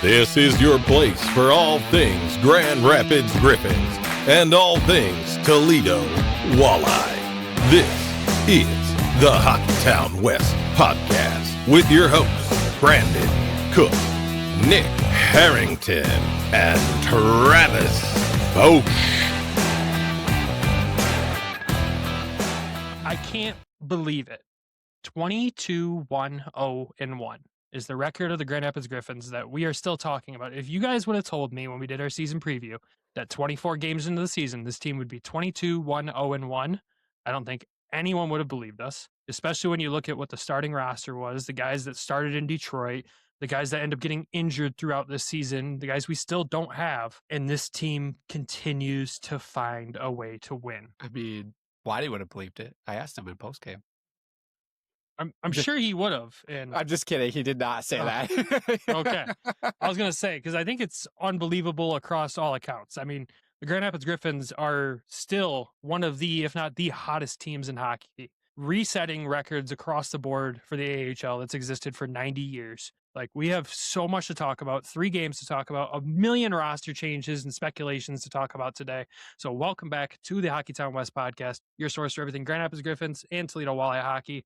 This is your place for all things Grand Rapids Griffins and all things Toledo Walleye. This is the Hockeytown West podcast with your hosts, Brandon Cook, Nick Harrington, and Travis Foch. I can't believe it. 22-1-0-1 is the record of the Grand Rapids Griffins that we are still talking about. If you guys would have told me when we did our season preview that 24 games into the season, this team would be 22-1-0-1, I don't think anyone would have believed us, especially when you look at what the starting roster was, the guys that started in Detroit, the guys that end up getting injured throughout this season, the guys we still don't have, and this team continues to find a way to win. I mean, Waddy would have believed it. I asked him in postgame. I'm sure he would have. And I'm just kidding. He did not say that. Okay. I was going to say, because I think it's unbelievable across all accounts. I mean, the Grand Rapids Griffins are still one of the, if not the hottest teams in hockey, resetting records across the board for the AHL that's existed for 90 years. Like, we have so much to talk about, 3 games to talk about, a million roster changes and speculations to talk about today. So welcome back to the Hockeytown West podcast, your source for everything Grand Rapids Griffins and Toledo Walleye hockey.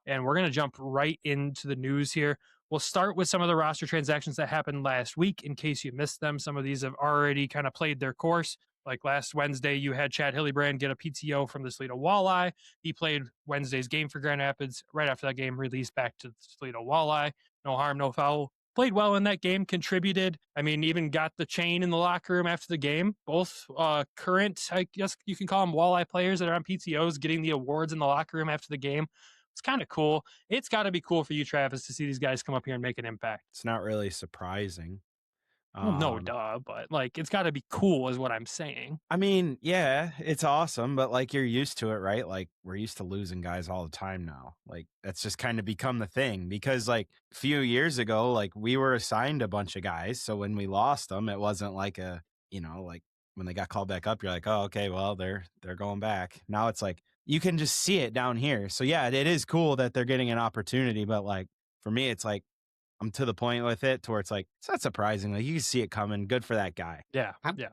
And we're going to jump right into the news here. We'll start with some of the roster transactions that happened last week. In case you missed them, some of these have already kind of played their course. Like last Wednesday, you had Chad Hillibrand get a PTO from the Toledo Walleye. He played Wednesday's game for Grand Rapids. Right after that game, released back to the Toledo Walleye. No harm, no foul. Played well in that game, contributed. I mean, even got the chain in the locker room after the game. Both current, I guess you can call them Walleye players that are on PTOs, getting the awards in the locker room after the game. It's kind of cool. It's got to be cool for you, Travis, to see these guys come up here and make an impact. It's not really surprising. Well, no, duh, but like, it's got to be cool is what I'm saying. I mean, yeah, it's awesome, but like, you're used to it, right? Like, we're used to losing guys all the time now. Like, that's just kind of become the thing because like a few years ago, like we were assigned a bunch of guys. So when we lost them, it wasn't like a, like when they got called back up, you're like, oh, okay, well, they're going back. Now it's like, you can just see it down here. So yeah, it is cool that they're getting an opportunity, but like for me, it's like I'm to the point with it to where it's like it's not surprising. Like you can see it coming. Good for that guy. Yeah, 100%.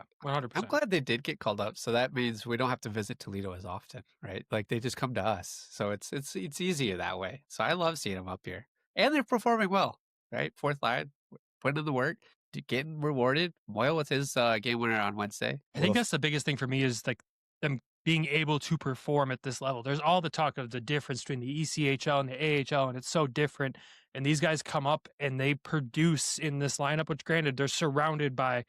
I'm glad they did get called up, so that means we don't have to visit Toledo as often, right? Like they just come to us, so it's easier that way. So I love seeing them up here, and they're performing well, right? Fourth line, putting in the work, getting rewarded. Moyle with his game winner on Wednesday. I think that's the biggest thing for me is like them being able to perform at this level. There's all the talk of the difference between the ECHL and the AHL, and it's so different. And these guys come up and they produce in this lineup, which granted, they're surrounded by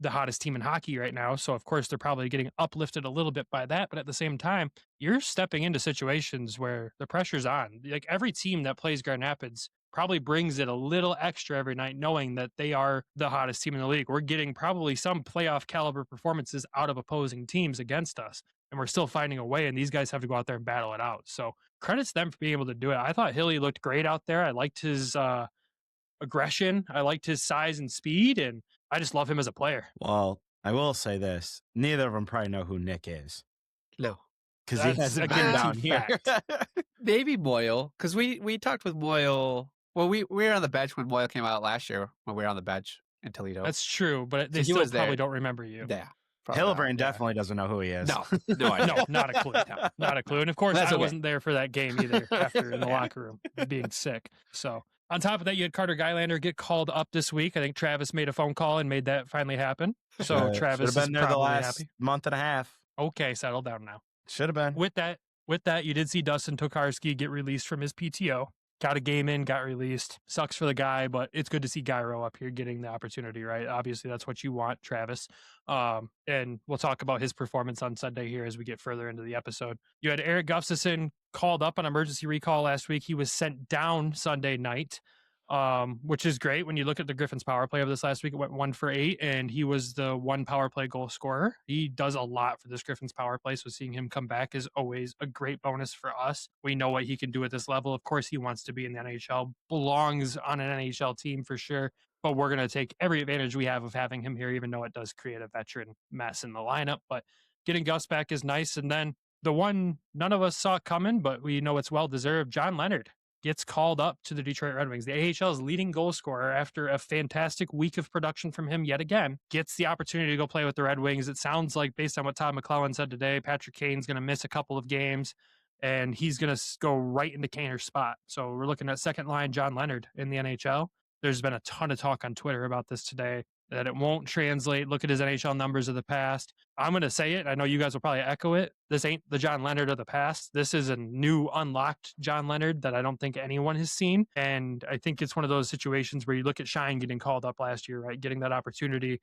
the hottest team in hockey right now. So, of course, they're probably getting uplifted a little bit by that. But at the same time, you're stepping into situations where the pressure's on. Like every team that plays Grand Rapids probably brings it a little extra every night, knowing that they are the hottest team in the league. We're getting probably some playoff caliber performances out of opposing teams against us, and we're still finding a way, and these guys have to go out there and battle it out. So credits them for being able to do it. I thought Hilly looked great out there. I liked his aggression. I liked his size and speed, and I just love him as a player. Well, I will say this. Neither of them probably know who Nick is. No. Because he hasn't been down here. Maybe Moyle, because we talked with Moyle. Well, we were on the bench when Moyle came out last year when we were on the bench in Toledo. That's true, but they still probably don't remember you. Yeah. Hillibrand definitely doesn't know who he is. No, not a clue. No, not a clue. And of course, I wasn't there for that game either after in the locker room being sick. So on top of that, you had Carter Gylander get called up this week. I think Travis made a phone call and made that finally happen. So Travis should have been there the last happy. month and a half. Okay, settle down now. Should have been. With that, you did see Dustin Tokarski get released from his PTO. Got a game in, got released. Sucks for the guy, but it's good to see Gyro up here getting the opportunity, right? Obviously, that's what you want, Travis. And we'll talk about his performance on Sunday here as we get further into the episode. You had Eric Gustafsson called up on emergency recall last week. He was sent down Sunday night, which is great. When you look at the Griffins power play of this last week, it went 1 for 8, and he was the 1 power play goal scorer. He does a lot for this Griffins power play, so seeing him come back is always a great bonus for us. We know what he can do at this level. Of course, he wants to be in the NHL, belongs on an NHL team for sure, but we're going to take every advantage we have of having him here, even though it does create a veteran mess in the lineup. But getting Gus back is nice. And then the one none of us saw coming, but we know it's well-deserved, John Leonard gets called up to the Detroit Red Wings. The AHL's leading goal scorer, after a fantastic week of production from him yet again, gets the opportunity to go play with the Red Wings. It sounds like, based on what Todd McClellan said today, Patrick Kane's going to miss a couple of games, and he's going to go right into Kaner's spot. So we're looking at second line John Leonard in the NHL. There's been a ton of talk on Twitter about this today, that it won't translate. Look at his NHL numbers of the past. I'm going to say it. I know you guys will probably echo it. This ain't the John Leonard of the past. This is a new, unlocked John Leonard that I don't think anyone has seen. And I think it's one of those situations where you look at Shine getting called up last year, right? Getting that opportunity.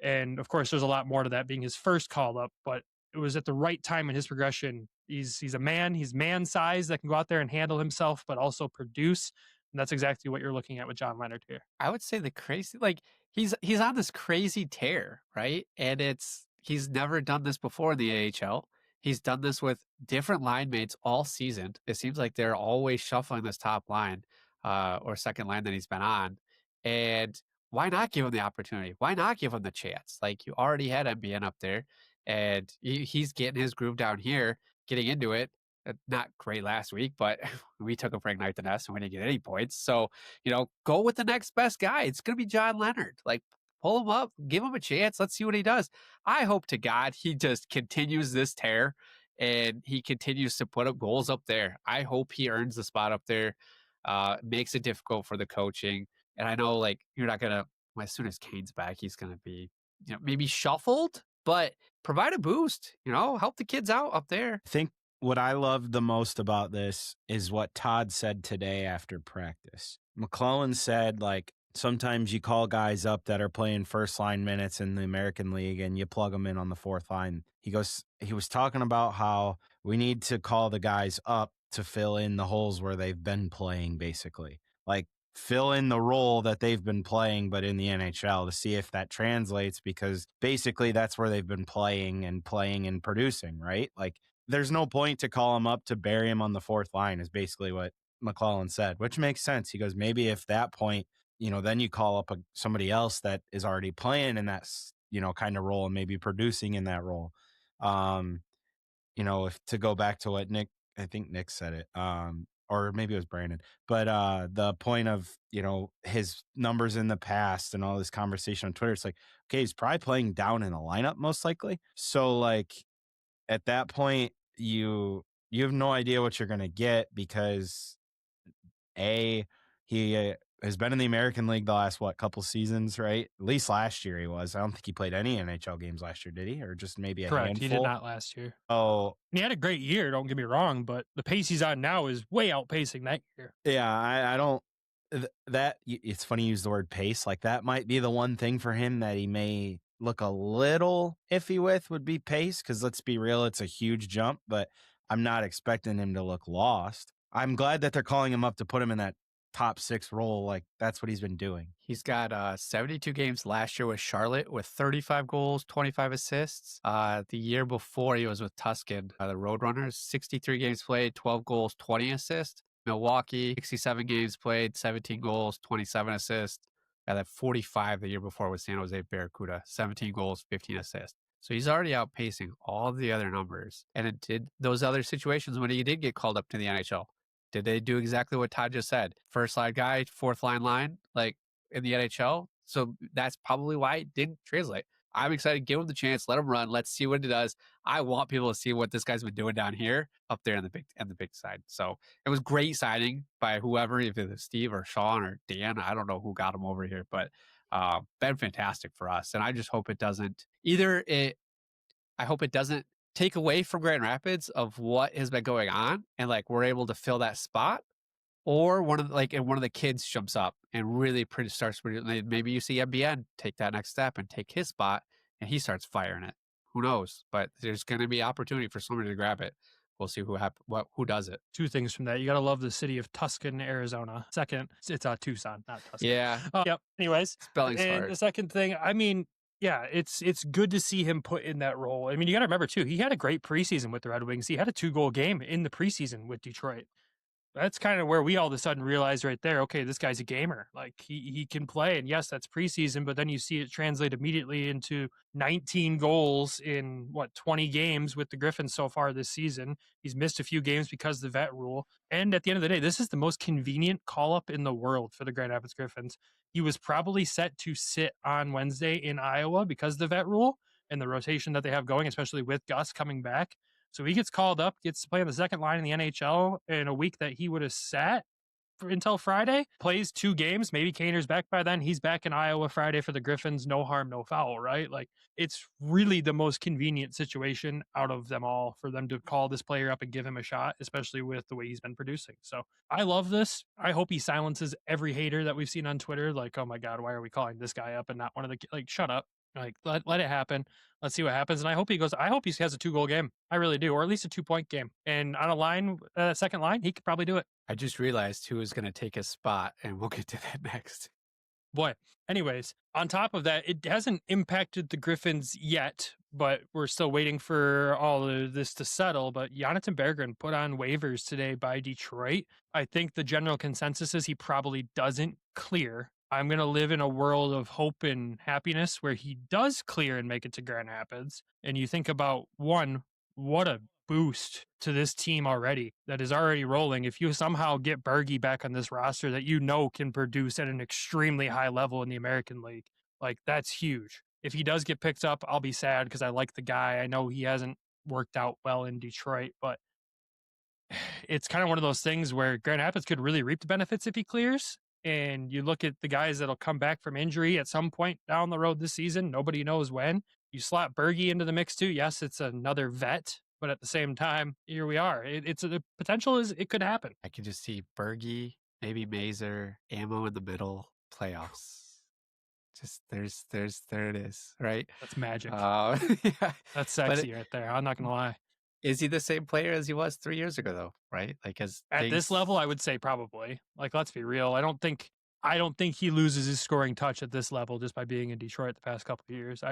And of course, there's a lot more to that being his first call up, but it was at the right time in his progression. He's a man. He's man size that can go out there and handle himself, but also produce. And that's exactly what you're looking at with John Leonard here. I would say the crazy, like he's on this crazy tear, right? And he's never done this before in the AHL. He's done this with different line mates all season. It seems like they're always shuffling this top line or second line that he's been on. And why not give him the opportunity? Why not give him the chance? Like, you already had MBN up there, and he's getting his groove down here, getting into it. Not great last week, but we took him for Ignite the Nest and we didn't get any points. So, go with the next best guy. It's going to be John Leonard. Like, pull him up, give him a chance. Let's see what he does. I hope to God he just continues this tear and he continues to put up goals up there. I hope he earns the spot up there, makes it difficult for the coaching. And I know, like, you're not going to, as soon as Kane's back, he's going to be, maybe shuffled, but provide a boost, help the kids out up there. I think what I loved the most about this is what Todd said today after practice. McClellan said, like, sometimes you call guys up that are playing first line minutes in the American League and you plug them in on the fourth line. He was talking about how we need to call the guys up to fill in the holes where they've been playing, basically. Like, fill in the role that they've been playing, but in the NHL, to see if that translates, because basically that's where they've been playing and producing, right? Like, there's no point to call him up to bury him on the fourth line, is basically what McClellan said, which makes sense. He goes, maybe if that point, then you call up somebody else that is already playing in that, kind of role and maybe producing in that role. If to go back to what I think Nick said it, or maybe it was Brandon, but the point of, his numbers in the past and all this conversation on Twitter, it's like, okay, he's probably playing down in the lineup most likely. So, like, at that point, you have no idea what you're going to get, because he has been in the American League the last, couple seasons, right? At least last year he was. I don't think he played any NHL games last year, did he? Or just maybe a Correct. handful? He did not last year. Oh, he had a great year, don't get me wrong, but the pace he's on now is way outpacing that year. Yeah, I don't. It's funny you use the word pace. Like, that might be the one thing for him that he may look a little iffy with, would be pace, because let's be real, it's a huge jump, but I'm not expecting him to look lost. I'm glad that they're calling him up to put him in that top six role. Like, that's what he's been doing. He's got 72 games last year with Charlotte with 35 goals, 25 assists. The year before he was with Tuscan, the Roadrunners, 63 games played, 12 goals, 20 assists. Milwaukee, 67 games played, 17 goals, 27 assists. And then 45 the year before with San Jose Barracuda, 17 goals, 15 assists. So he's already outpacing all the other numbers. And it did those other situations when he did get called up to the NHL. Did they do exactly what Todd just said? First line guy, fourth line, like in the NHL. So that's probably why it didn't translate. I'm excited. Give him the chance. Let him run. Let's see what it does. I want people to see what this guy's been doing down here, up there in the big side. So it was great signing by whoever, if it was Steve or Sean or Dan. I don't know who got him over here, but been fantastic for us. And I just hope it doesn't I hope it doesn't take away from Grand Rapids of what has been going on, and like we're able to fill that spot, or one of the kids jumps up and really starts. Maybe you see MBN take that next step and take his spot, and he starts firing it. Who knows? But there's going to be opportunity for somebody to grab it. We'll see who does it. Two things from that. You got to love the city of Tuscan, Arizona. Second, it's Tucson, not Tuscan. Yeah. Yep. Anyways, spelling's and hard. The second thing, I mean, yeah, it's good to see him put in that role. I mean, you got to remember too, he had a great preseason with the Red Wings. He had a 2-goal game in the preseason with Detroit. that's kind of where we all of a sudden realized right there, okay, this guy's a gamer. Like he can play. And yes, that's preseason, but then you see it translate immediately into 19 goals in 20 games with the Griffins so far this season. He's missed a few games because of the vet rule. And at the end of the day, this is the most convenient call up in the world for the Grand Rapids Griffins. He was probably set to sit on Wednesday in Iowa because of the vet rule and the rotation that they have going, especially with Gus coming back. So he gets called up, gets to play on the second line in the NHL in a week that he would have sat until Friday, plays 2 games. Maybe Kaner's back by then. He's back in Iowa Friday for the Griffins. No harm, no foul, right? Like, it's really the most convenient situation out of them all for them to call this player up and give him a shot, especially with the way he's been producing. So I love this. I hope he silences every hater that we've seen on Twitter. Like, oh my God, why are we calling this guy up and not one of the, like, shut up. Like, let it happen. Let's see what happens. And I hope he has a 2-goal game. I really do. Or at least a 2-point game. And on a line, second line, he could probably do it. I just realized who is going to take his spot, and we'll get to that next. Boy. Anyways, on top of that, it hasn't impacted the Griffins yet, but we're still waiting for all of this to settle. But Jonathan Berggren put on waivers today by Detroit. I think the general consensus is he probably doesn't clear. I'm going to live in a world of hope and happiness where he does clear and make it to Grand Rapids. And you think about, one, what a boost to this team already that is already rolling. If you somehow get Bergie back on this roster that can produce at an extremely high level in the American League, like, that's huge. If he does get picked up, I'll be sad because I like the guy. I know he hasn't worked out well in Detroit, but it's kind of one of those things where Grand Rapids could really reap the benefits if he clears. And you look at the guys that'll come back from injury at some point down the road this season. Nobody knows when. You slot Bergie into the mix too. Yes, it's another vet, but at the same time, here we are. The potential is it could happen. I can just see Bergie, maybe Mazer, ammo in the middle, playoffs. Just there it is, right? That's magic. Yeah. That's sexy right there. I'm not gonna lie. Is he the same player as he was 3 years ago, though? Right? Like, at this level, I would say probably. Like, let's be real. I don't think he loses his scoring touch at this level just by being in Detroit the past couple of years.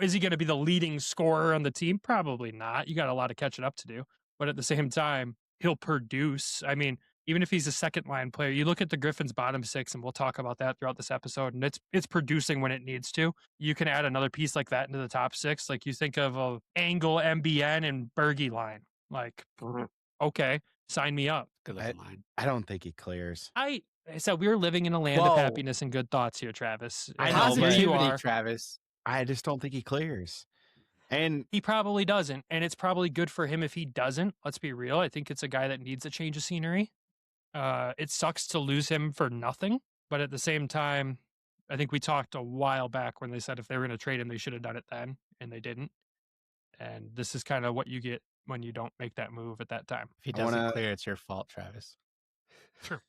Is he going to be the leading scorer on the team? Probably not. You got a lot of catching up to do. But at the same time, he'll produce. I mean, even if he's a second line player, you look at the Griffins' bottom 6, and we'll talk about that throughout this episode, and it's producing when it needs to. You can add another piece like that into the top 6. Like, you think of a Angle, MBN, and Bergie line. Like, okay, sign me up. Good line. I don't think he clears. I said we're living in a land of happiness and good thoughts here, Travis. I know, but you are, Travis. I just don't think he clears. And he probably doesn't. And it's probably good for him if he doesn't. Let's be real. I think it's a guy that needs a change of scenery. It sucks to lose him for nothing. But at the same time, I think we talked a while back when they said if they were going to trade him, they should have done it then. And they didn't. And this is kind of what you get when you don't make that move at that time. If he doesn't clear, it's your fault, Travis. True.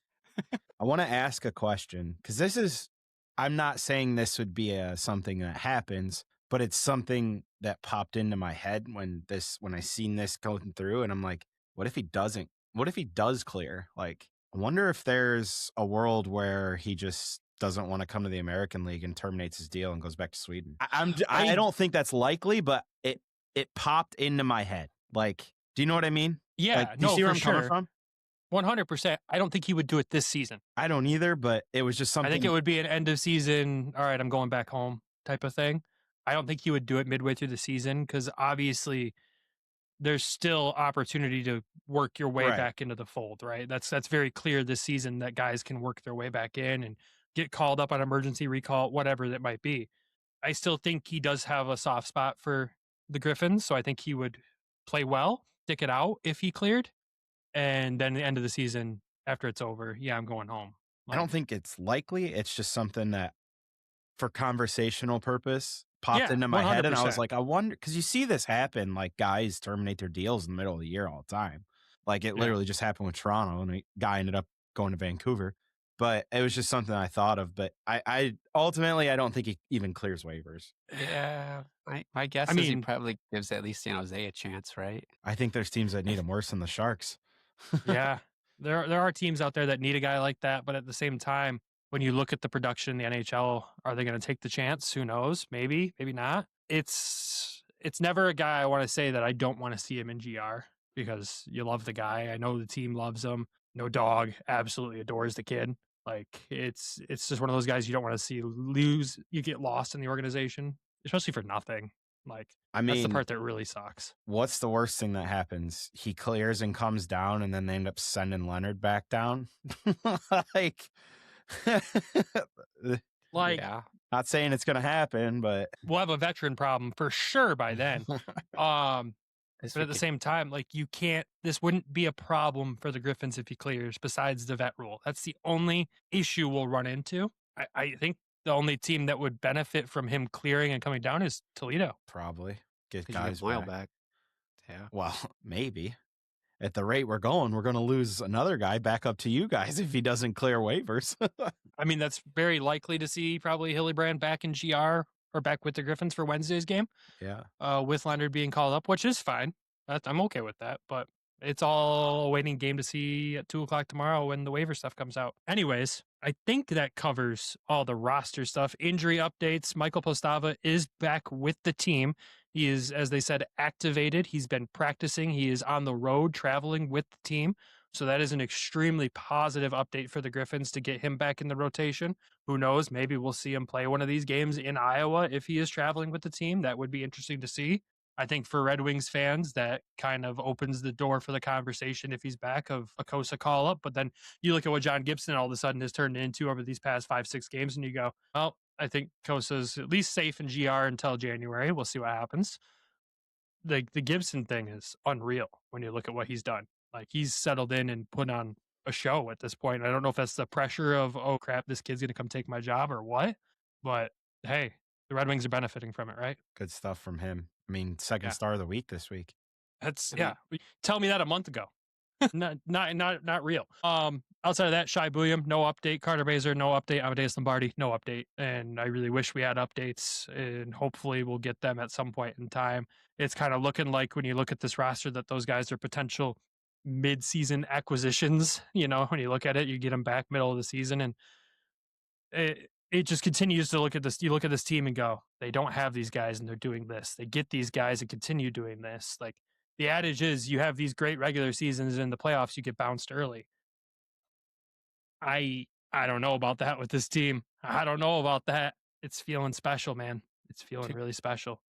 I want to ask a question because I'm not saying this would be something that happens, but it's something that popped into my head when I seen this going through, and I'm like, what if he doesn't? What if he does clear? Like, I wonder if there's a world where he just doesn't want to come to the American League and terminates his deal and goes back to Sweden. I don't think that's likely, but it popped into my head. Like, do you know what I mean? Yeah, like, do you see where I'm coming from? 100%. I don't think he would do it this season. I don't either, but it was just something. I think it would be an end of season, all right, I'm going back home type of thing. I don't think he would do it midway through the season because obviously there's still opportunity to work your way back into the fold, right? That's very clear this season that guys can work their way back in and get called up on emergency recall, whatever that might be. I still think he does have a soft spot for the Griffins, so I think he would play well, stick it out if he cleared. And then the end of the season, after it's over, I'm going home. I don't think it's likely. It's just something that, for conversational purpose, popped into my 100%. Head. And I was like, I wonder, because you see this happen, like guys terminate their deals in the middle of the year all the time. Like it literally just happened with Toronto, and a guy ended up going to Vancouver. But it was just something I thought of. But I ultimately, I don't think he even clears waivers. Yeah. My guess is he probably gives at least San Jose a chance, right? I think there's teams that need him worse than the Sharks. Yeah. There are teams out there that need a guy like that. But at the same time, when you look at the production in the NHL, are they going to take the chance? Who knows? Maybe, maybe not. It's never a guy I want to say that I don't want to see him in GR because you love the guy. I know the team loves him. No dog, absolutely adores the kid. Like it's just one of those guys you don't want to see lose. You get lost in the organization, especially for nothing. Like I that's the mean, part that really sucks. what's the worst thing that happens? He clears and comes down, and then they end up sending Leonard back down. Like, Like Yeah. not saying it's gonna happen, but we'll have a veteran problem for sure by then. This But at the weekend- same time, like you can't, this wouldn't be a problem for the Griffins if he clears besides the vet rule. That's the only issue we'll run into. I think the only team that would benefit from him clearing and coming down is Toledo. probably get 'cause you guys get Moyle back. back. Yeah. Well, maybe. At the rate we're going to lose another guy back up to you guys if he doesn't clear waivers. I mean, that's very likely to see probably Hillibrand back in GR or back with the Griffins for Wednesday's game. Yeah. With Leonard being called up, which is fine. I'm okay with that, but it's all a waiting game to see at 2:00 tomorrow when the waiver stuff comes out. Anyways, I think that covers all the roster stuff. Injury updates. Michael Postava is back with the team. He is, as they said, activated. He's been practicing. He is on the road traveling with the team. So that is an extremely positive update for the Griffins to get him back in the rotation. Who knows? Maybe we'll see him play one of these games in Iowa if he is traveling with the team. That would be interesting to see. I think for Red Wings fans, that kind of opens the door for the conversation if he's back of a Cossa call up. But then you look at what John Gibson all of a sudden has turned into over these past 5-6 games, and you go, well, I think Cossa's at least safe in GR until January. We'll see what happens. The Gibson thing is unreal when you look at what he's done. Like he's settled in and put on a show at this point. I don't know if that's the pressure of, oh crap, this kid's going to come take my job or what, but hey, the Red Wings are benefiting from it, right? Good stuff from him. I mean, second Yeah. star of the week this week. That's I mean- Tell me that a month ago. not real. Outside of that, Shai Bouillon, no update. Carter Baser, no update. Amadeus Lombardi, no update. And I really wish we had updates, and hopefully we'll get them at some point in time. It's kind of looking like when you look at this roster that those guys are potential mid-season acquisitions. You know, when you look at it, you get them back middle of the season, and it just continues to look at this. You look at this team and go, they don't have these guys, and they're doing this. They get these guys and continue doing this. Like the adage is, you have these great regular seasons, and in the playoffs you get bounced early. I don't know about that with this team. I don't know about that. It's feeling special, man. It's feeling really special.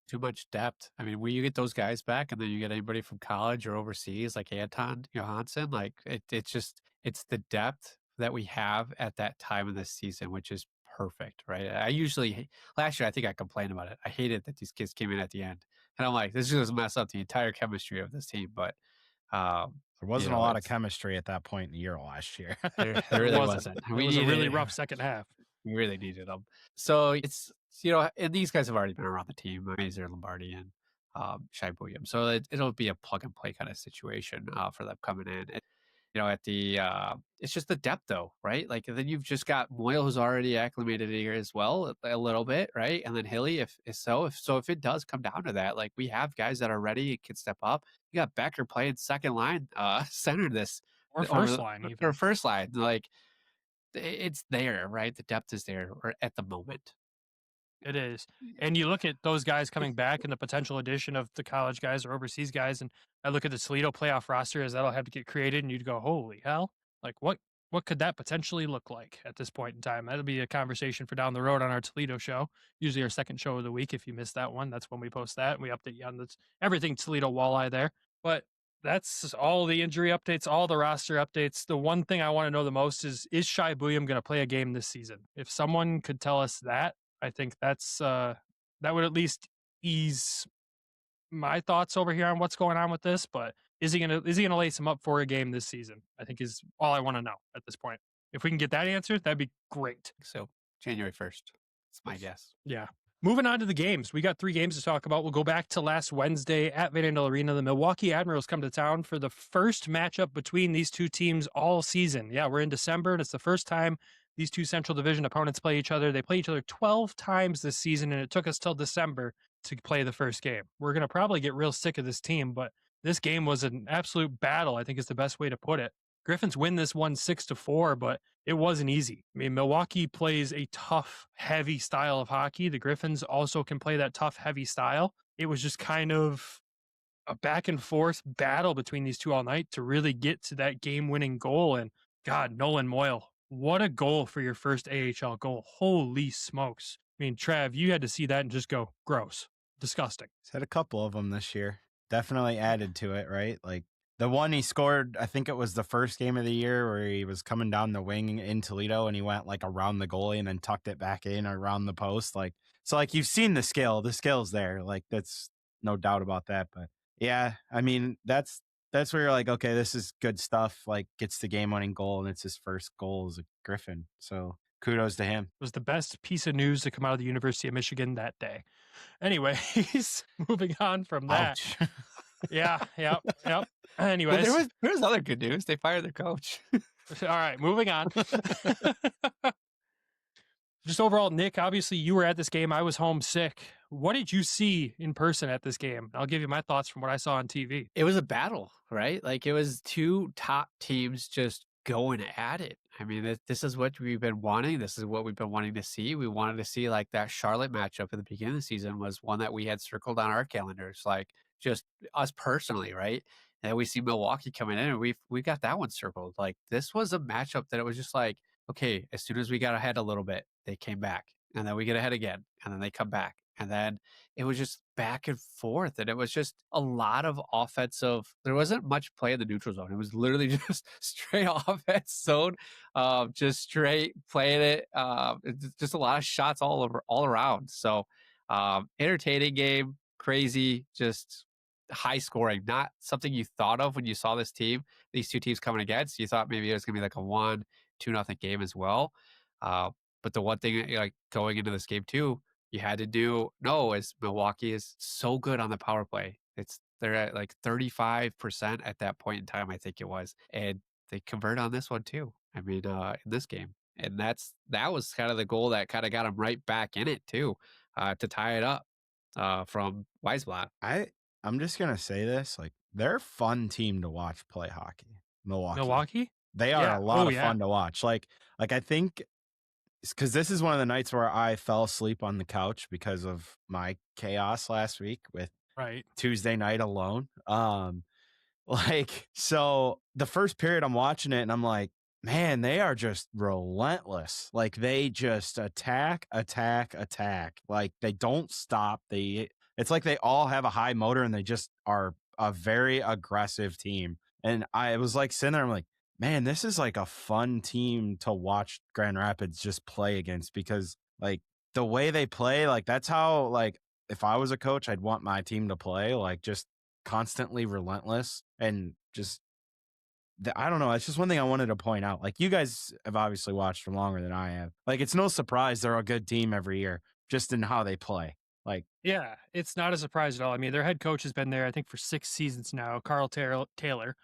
Too much depth. I mean, when you get those guys back and then you get anybody from college or overseas like Anton Johansson, like it's the depth that we have at that time of the season, which is perfect, right? Last year, I think I complained about it. I hated that these kids came in at the end. And I'm like, this is going to mess up the entire chemistry of this team. But There wasn't know, a lot of it's- chemistry at that point in the year last year. there really wasn't. wasn't. It was a really rough second half. We really needed them. So it's, and these guys have already been around the team, Mazer, Lombardi, and Shai Bouillon. So it'll be a plug and play kind of situation for them coming in. It's just the depth though, right? Like then you've just got Moyle who's already acclimated here as well a little bit, right? And then Hilly, if it does come down to that, like we have guys that are ready and can step up. You got Becker playing second line center this Or first line, even. or first line, like it's there, right? The depth is there at the moment. It is. And you look at those guys coming back and the potential addition of the college guys or overseas guys, and I look at the Toledo playoff roster as that'll have to get created, and you'd go, holy hell, like what could that potentially look like at this point in time? That'll be a conversation for down the road on our Toledo show, usually our second show of the week. If you missed that one, that's when we post that, and we update you on this, everything Toledo walleye there. But that's all the injury updates, all the roster updates. The one thing I want to know the most is Shai Bouillon going to play a game this season? If someone could tell us that, I think that's that would at least ease my thoughts over here on what's going on with this. But is he gonna lace him up for a game this season? I think is all I want to know at this point. If we can get that answer, that'd be great. So January 1st, that's my guess. Yeah. Moving on to the games. We got 3 games to talk about. We'll go back to last Wednesday at Van Andel Arena. The Milwaukee Admirals come to town for the first matchup between these two teams all season. Yeah, we're in December, and it's the first time these two Central Division opponents play each other. They play each other 12 times this season, and it took us till December to play the first game. We're going to probably get real sick of this team, but this game was an absolute battle, I think is the best way to put it. Griffins win this one 6-4, but it wasn't easy. I mean, Milwaukee plays a tough, heavy style of hockey. The Griffins also can play that tough, heavy style. It was just kind of a back and forth battle between these two all night to really get to that game-winning goal. And God, Nolan Moyle, what a goal for your first AHL goal. Holy smokes. I mean, Trav, you had to see that and just go, gross, disgusting. He's had a couple of them this year. Definitely added to it, right? Like the one he scored, I think it was the first game of the year where he was coming down the wing in Toledo and he went like around the goalie and then tucked it back in around the post. Like, so like you've seen the skill's there. Like that's no doubt about that. But yeah, I mean, that's where you're like, okay, this is good stuff. Like gets the game winning goal and it's his first goal as a Griffin. So kudos to him. It was the best piece of news to come out of the University of Michigan that day. Anyways, moving on from that. Ouch. Yeah. Anyways. But there was other good news. They fired their coach. All right, moving on. Just overall, Nick, obviously you were at this game. I was homesick. What did you see in person at this game? I'll give you my thoughts from what I saw on TV. It was a battle, right? Like it was two top teams just going at it. I mean, this is what we've been wanting. This is what we've been wanting to see. We wanted to see like that Charlotte matchup at the beginning of the season was one that we had circled on our calendars, like just us personally, right? And then we see Milwaukee coming in and we got that one circled. Like this was a matchup that it was just like, okay, as soon as we got ahead a little bit, they came back and then we get ahead again and then they come back. And then it was just back and forth. And it was just a lot of offensive. There wasn't much play in the neutral zone. It was literally just straight offense zone, just straight playing it. Just a lot of shots all around. So entertaining game, crazy, just high scoring. Not something you thought of when you saw these two teams coming against. You thought maybe it was going to be like a 1-2-0 game as well. But the one thing like going into this game too, you had to know is Milwaukee is so good on the power play. They're at like 35% at that point in time, I think it was. And they convert on this one too. I mean, in this game. And that was kind of the goal that kind of got them right back in it too, to tie it up from Weisblatt. I'm just going to say this, like they're a fun team to watch play hockey. Milwaukee? They are a lot of fun to watch. Like I think because this is one of the nights where I fell asleep on the couch because of my chaos last week with Tuesday night alone. So the first period I'm watching it and I'm like, man, they are just relentless. Like they just attack. Like they don't stop. It's like they all have a high motor and they just are a very aggressive team. And I was like sitting there, I'm like, man, this is like a fun team to watch Grand Rapids just play against because like the way they play, like that's how, like if I was a coach, I'd want my team to play, like just constantly relentless and just, I don't know. It's just one thing I wanted to point out. Like you guys have obviously watched them longer than I have. Like it's no surprise they're a good team every year just in how they play. Like, yeah, it's not a surprise at all. I mean, their head coach has been there, I think, for 6 seasons now, Carl Taylor.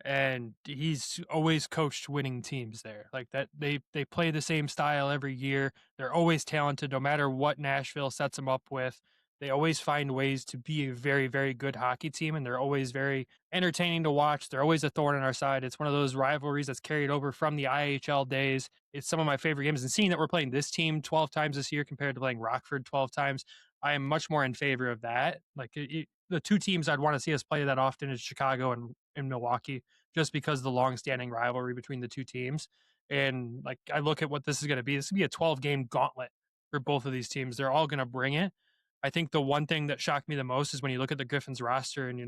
And he's always coached winning teams there. Like that, they play the same style every year. They're always talented, no matter what Nashville sets them up with. They always find ways to be a very, very good hockey team, and they're always very entertaining to watch. They're always a thorn in our side. It's one of those rivalries that's carried over from the IHL days. It's some of my favorite games. And seeing that we're playing this team 12 times this year compared to playing Rockford 12 times, I am much more in favor of that. Like the two teams I'd want to see us play that often is Chicago and Milwaukee, just because of the long-standing rivalry between the two teams. And like I look at what this is going to be. This is going to be a 12-game gauntlet for both of these teams. They're all going to bring it. I think the one thing that shocked me the most is when you look at the Griffins roster and,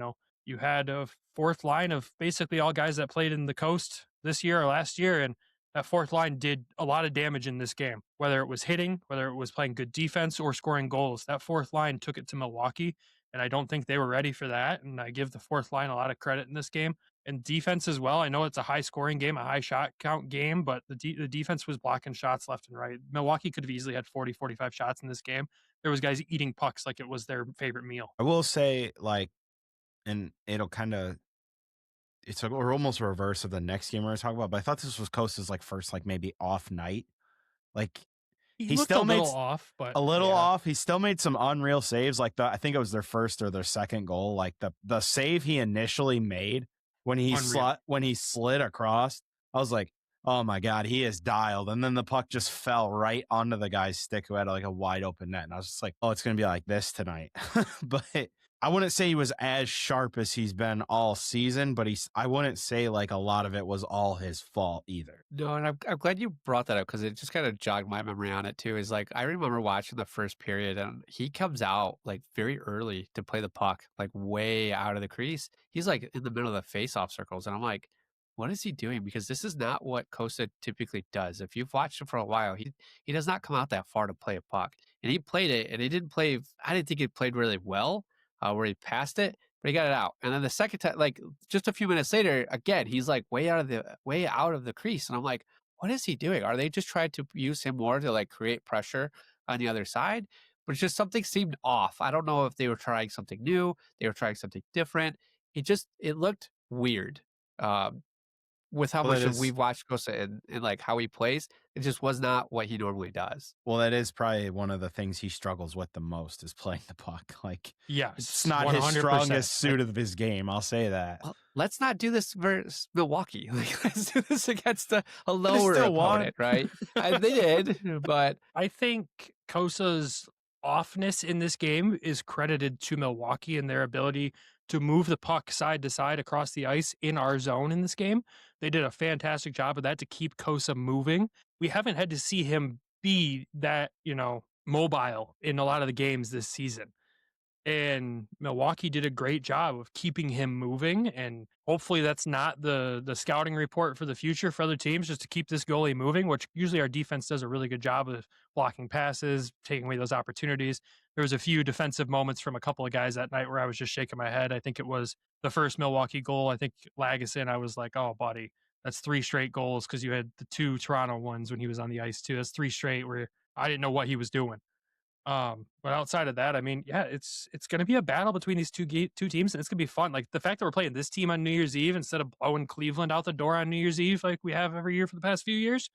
you had a fourth line of basically all guys that played in the Coast this year or last year. And that fourth line did a lot of damage in this game, whether it was hitting, whether it was playing good defense or scoring goals. That fourth line took it to Milwaukee, and I don't think they were ready for that. And I give the fourth line a lot of credit in this game. And defense as well. I know it's a high-scoring game, a high shot count game, but the defense was blocking shots left and right. Milwaukee could have easily had 40, 45 shots in this game. There was guys eating pucks like it was their favorite meal. I will say, like, and it'll we're almost reverse of the next game we're going to talk about, but I thought this was Costa's, like, first, like, maybe off night. Like, he still made off, but a little off. He still made some unreal saves. Like I think it was their first or their second goal. Like the save he initially made when he slid across, I was like, oh my God, he is dialed. And then the puck just fell right onto the guy's stick who had like a wide open net. And I was just like, oh, it's going to be like this tonight. But I wouldn't say he was as sharp as he's been all season, but I wouldn't say like a lot of it was all his fault either. No, and I'm glad you brought that up because it just kind of jogged my memory on it too. Is like I remember watching the first period and he comes out like very early to play the puck, like way out of the crease. He's like in the middle of the face-off circles, and I'm like, what is he doing? Because this is not what Cossa typically does. If you've watched him for a while, he does not come out that far to play a puck, and he played it, and he didn't play. I didn't think he played really well where he passed it, but he got it out. And then the second time, like just a few minutes later, again, he's like way out of the crease. And I'm like, what is he doing? Are they just trying to use him more to like create pressure on the other side? But it's just something seemed off. I don't know if they were trying something new. They were trying something different. It looked weird. With how much we've watched Cossa and like how he plays, it just was not what he normally does. Well, that is probably one of the things he struggles with the most is playing the puck. Like, yes, it's not 100%. His strongest suit of his game. I'll say that. Well, let's not do this versus Milwaukee. Like, let's do this against a lower opponent, right? They did, but I think Kossa's offness in this game is credited to Milwaukee and their ability to move the puck side to side across the ice in our zone in this game. They did a fantastic job of that to keep Cossa moving. We haven't had to see him be that, mobile in a lot of the games this season. And Milwaukee did a great job of keeping him moving. And hopefully that's not the scouting report for the future for other teams, just to keep this goalie moving, which usually our defense does a really good job of blocking passes, taking away those opportunities. There was a few defensive moments from a couple of guys that night where I was just shaking my head. I think it was the first Milwaukee goal. I think Lagesson, I was like, oh, buddy, that's 3 straight goals, because you had the 2 Toronto ones when he was on the ice too. That's 3 straight where I didn't know what he was doing. But outside of that, I mean, yeah, it's going to be a battle between these two teams, and it's going to be fun. Like the fact that we're playing this team on New Year's Eve instead of blowing Cleveland out the door on New Year's Eve like we have every year for the past few years,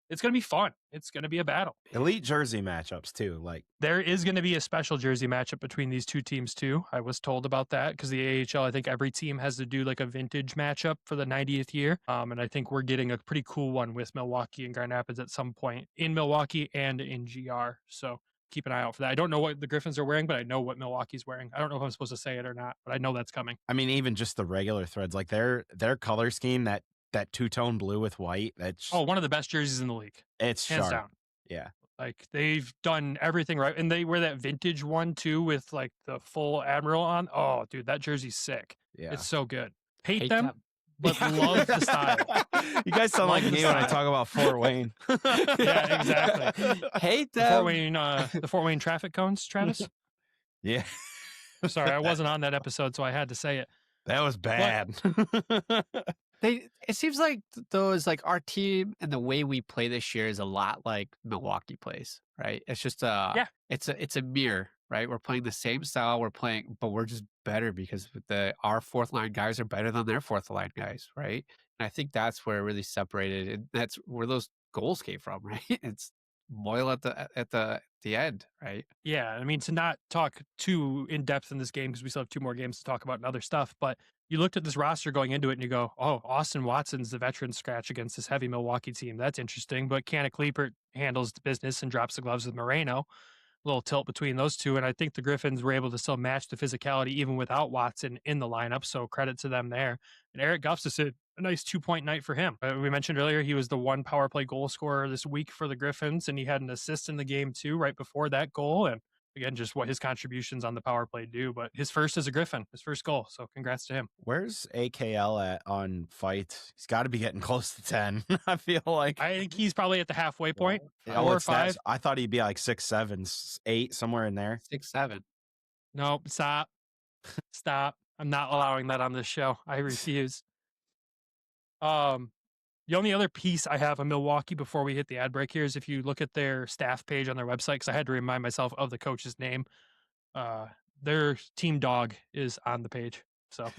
it's going to be fun. It's going to be a battle. Elite jersey matchups too. Like there is going to be a special jersey matchup between these two teams too. I was told about that because the AHL, I think every team has to do like a vintage matchup for the 90th year. And I think we're getting a pretty cool one with Milwaukee and Grand Rapids at some point in Milwaukee and in GR. So keep an eye out for that. I don't know what the Griffins are wearing, but I know what Milwaukee's wearing. I don't know if I'm supposed to say it or not, but I know that's coming. I mean, even just the regular threads, like their color scheme, that 2-tone blue with white. That's one of the best jerseys in the league. It's hands sharp. down. Yeah. Like they've done everything right. And they wear that vintage one too with like the full Admiral on. Oh, dude, that jersey's sick. Yeah. It's so good. Hate them. But love the style. You guys sound like me when I talk about Fort Wayne. Yeah, exactly. Hate them. The Fort Wayne traffic cones, Travis. Yeah. Sorry, I wasn't on that episode, so I had to say it. That was bad. It seems like those, like our team and the way we play this year is a lot like Milwaukee plays, right? It's just it's a mirror, right? We're playing the same style, but we're just better because our fourth line guys are better than their fourth line guys, right? And I think that's where it really separated, and that's where those goals came from, right? It's Moyle at the end, right? Yeah, I mean, to not talk too in depth in this game because we still have 2 more games to talk about and other stuff, but you looked at this roster going into it and you go, oh, Austin Watson's the veteran scratch against this heavy Milwaukee team. That's interesting. But Canik Liepert handles the business and drops the gloves with Moreno. A little tilt between those two. And I think the Griffins were able to still match the physicality even without Watson in the lineup. So credit to them there. And Eric Gustafsson, a nice 2-point night for him. We mentioned earlier, he was the 1 power play goal scorer this week for the Griffins. And he had an assist in the game too, right before that goal. And again, just what his contributions on the power play do, but his first as a Griffin, his first goal. So congrats to him. Where's AKL at on fight? He's got to be getting close to 10. I feel like. I think he's probably at the halfway point. 4 or 5. I thought he'd be like 6, 7, 8, somewhere in there. 6, 7. No, stop. Stop. I'm not allowing that on this show. I refuse. The only other piece I have on Milwaukee before we hit the ad break here is if you look at their staff page on their website, because I had to remind myself of the coach's name, their team dog is on the page. So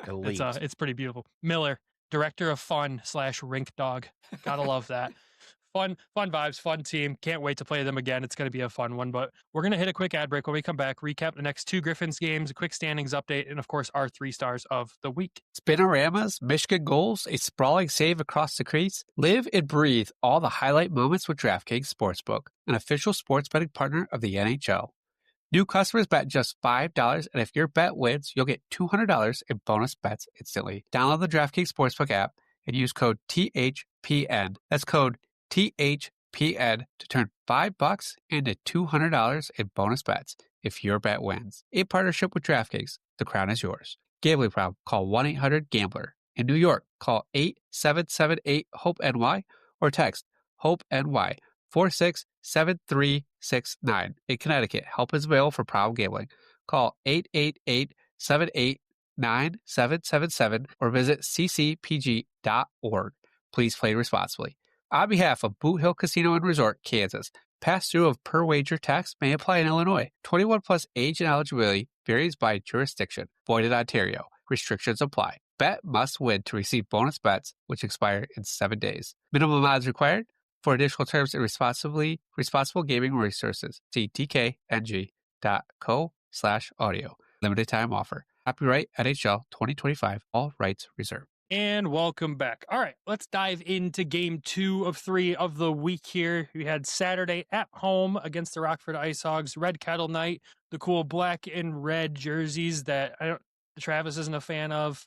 it's pretty beautiful. Miller, director of fun / rink dog. Gotta love that. Fun vibes, fun team. Can't wait to play them again. It's going to be a fun one, but we're going to hit a quick ad break when we come back, recap the next 2 Griffins games, a quick standings update, and of course, our 3 stars of the week. Spinoramas, Michigan goals, a sprawling save across the crease. Live and breathe all the highlight moments with DraftKings Sportsbook, an official sports betting partner of the NHL. New customers bet just $5, and if your bet wins, you'll get $200 in bonus bets instantly. Download the DraftKings Sportsbook app and use code THPN. That's code THPN to turn $5 into $200 in bonus bets if your bet wins. In partnership with DraftKings, the crown is yours. Gambling problem? Call 1-800-GAMBLER. In New York, call 8778-HOPE-NY or text HOPE-NY 467369. In Connecticut, help is available for problem gambling. Call 888-789-7777 or visit ccpg.org. Please play responsibly. On behalf of Boot Hill Casino and Resort, Kansas, pass-through of per-wager tax may apply in Illinois. 21 plus age and eligibility varies by jurisdiction. Void in Ontario. Restrictions apply. Bet must win to receive bonus bets, which expire in 7 days. Minimum odds required. For additional terms and responsible gaming resources, see dkng.co/audio. Limited time offer. Copyright NHL 2025. All rights reserved. And welcome back. All right, let's dive into game 2 of 3 of the week here. We had Saturday at home against the Rockford Ice Hogs, Red Kettle Night, the cool black and red jerseys that Travis isn't a fan of.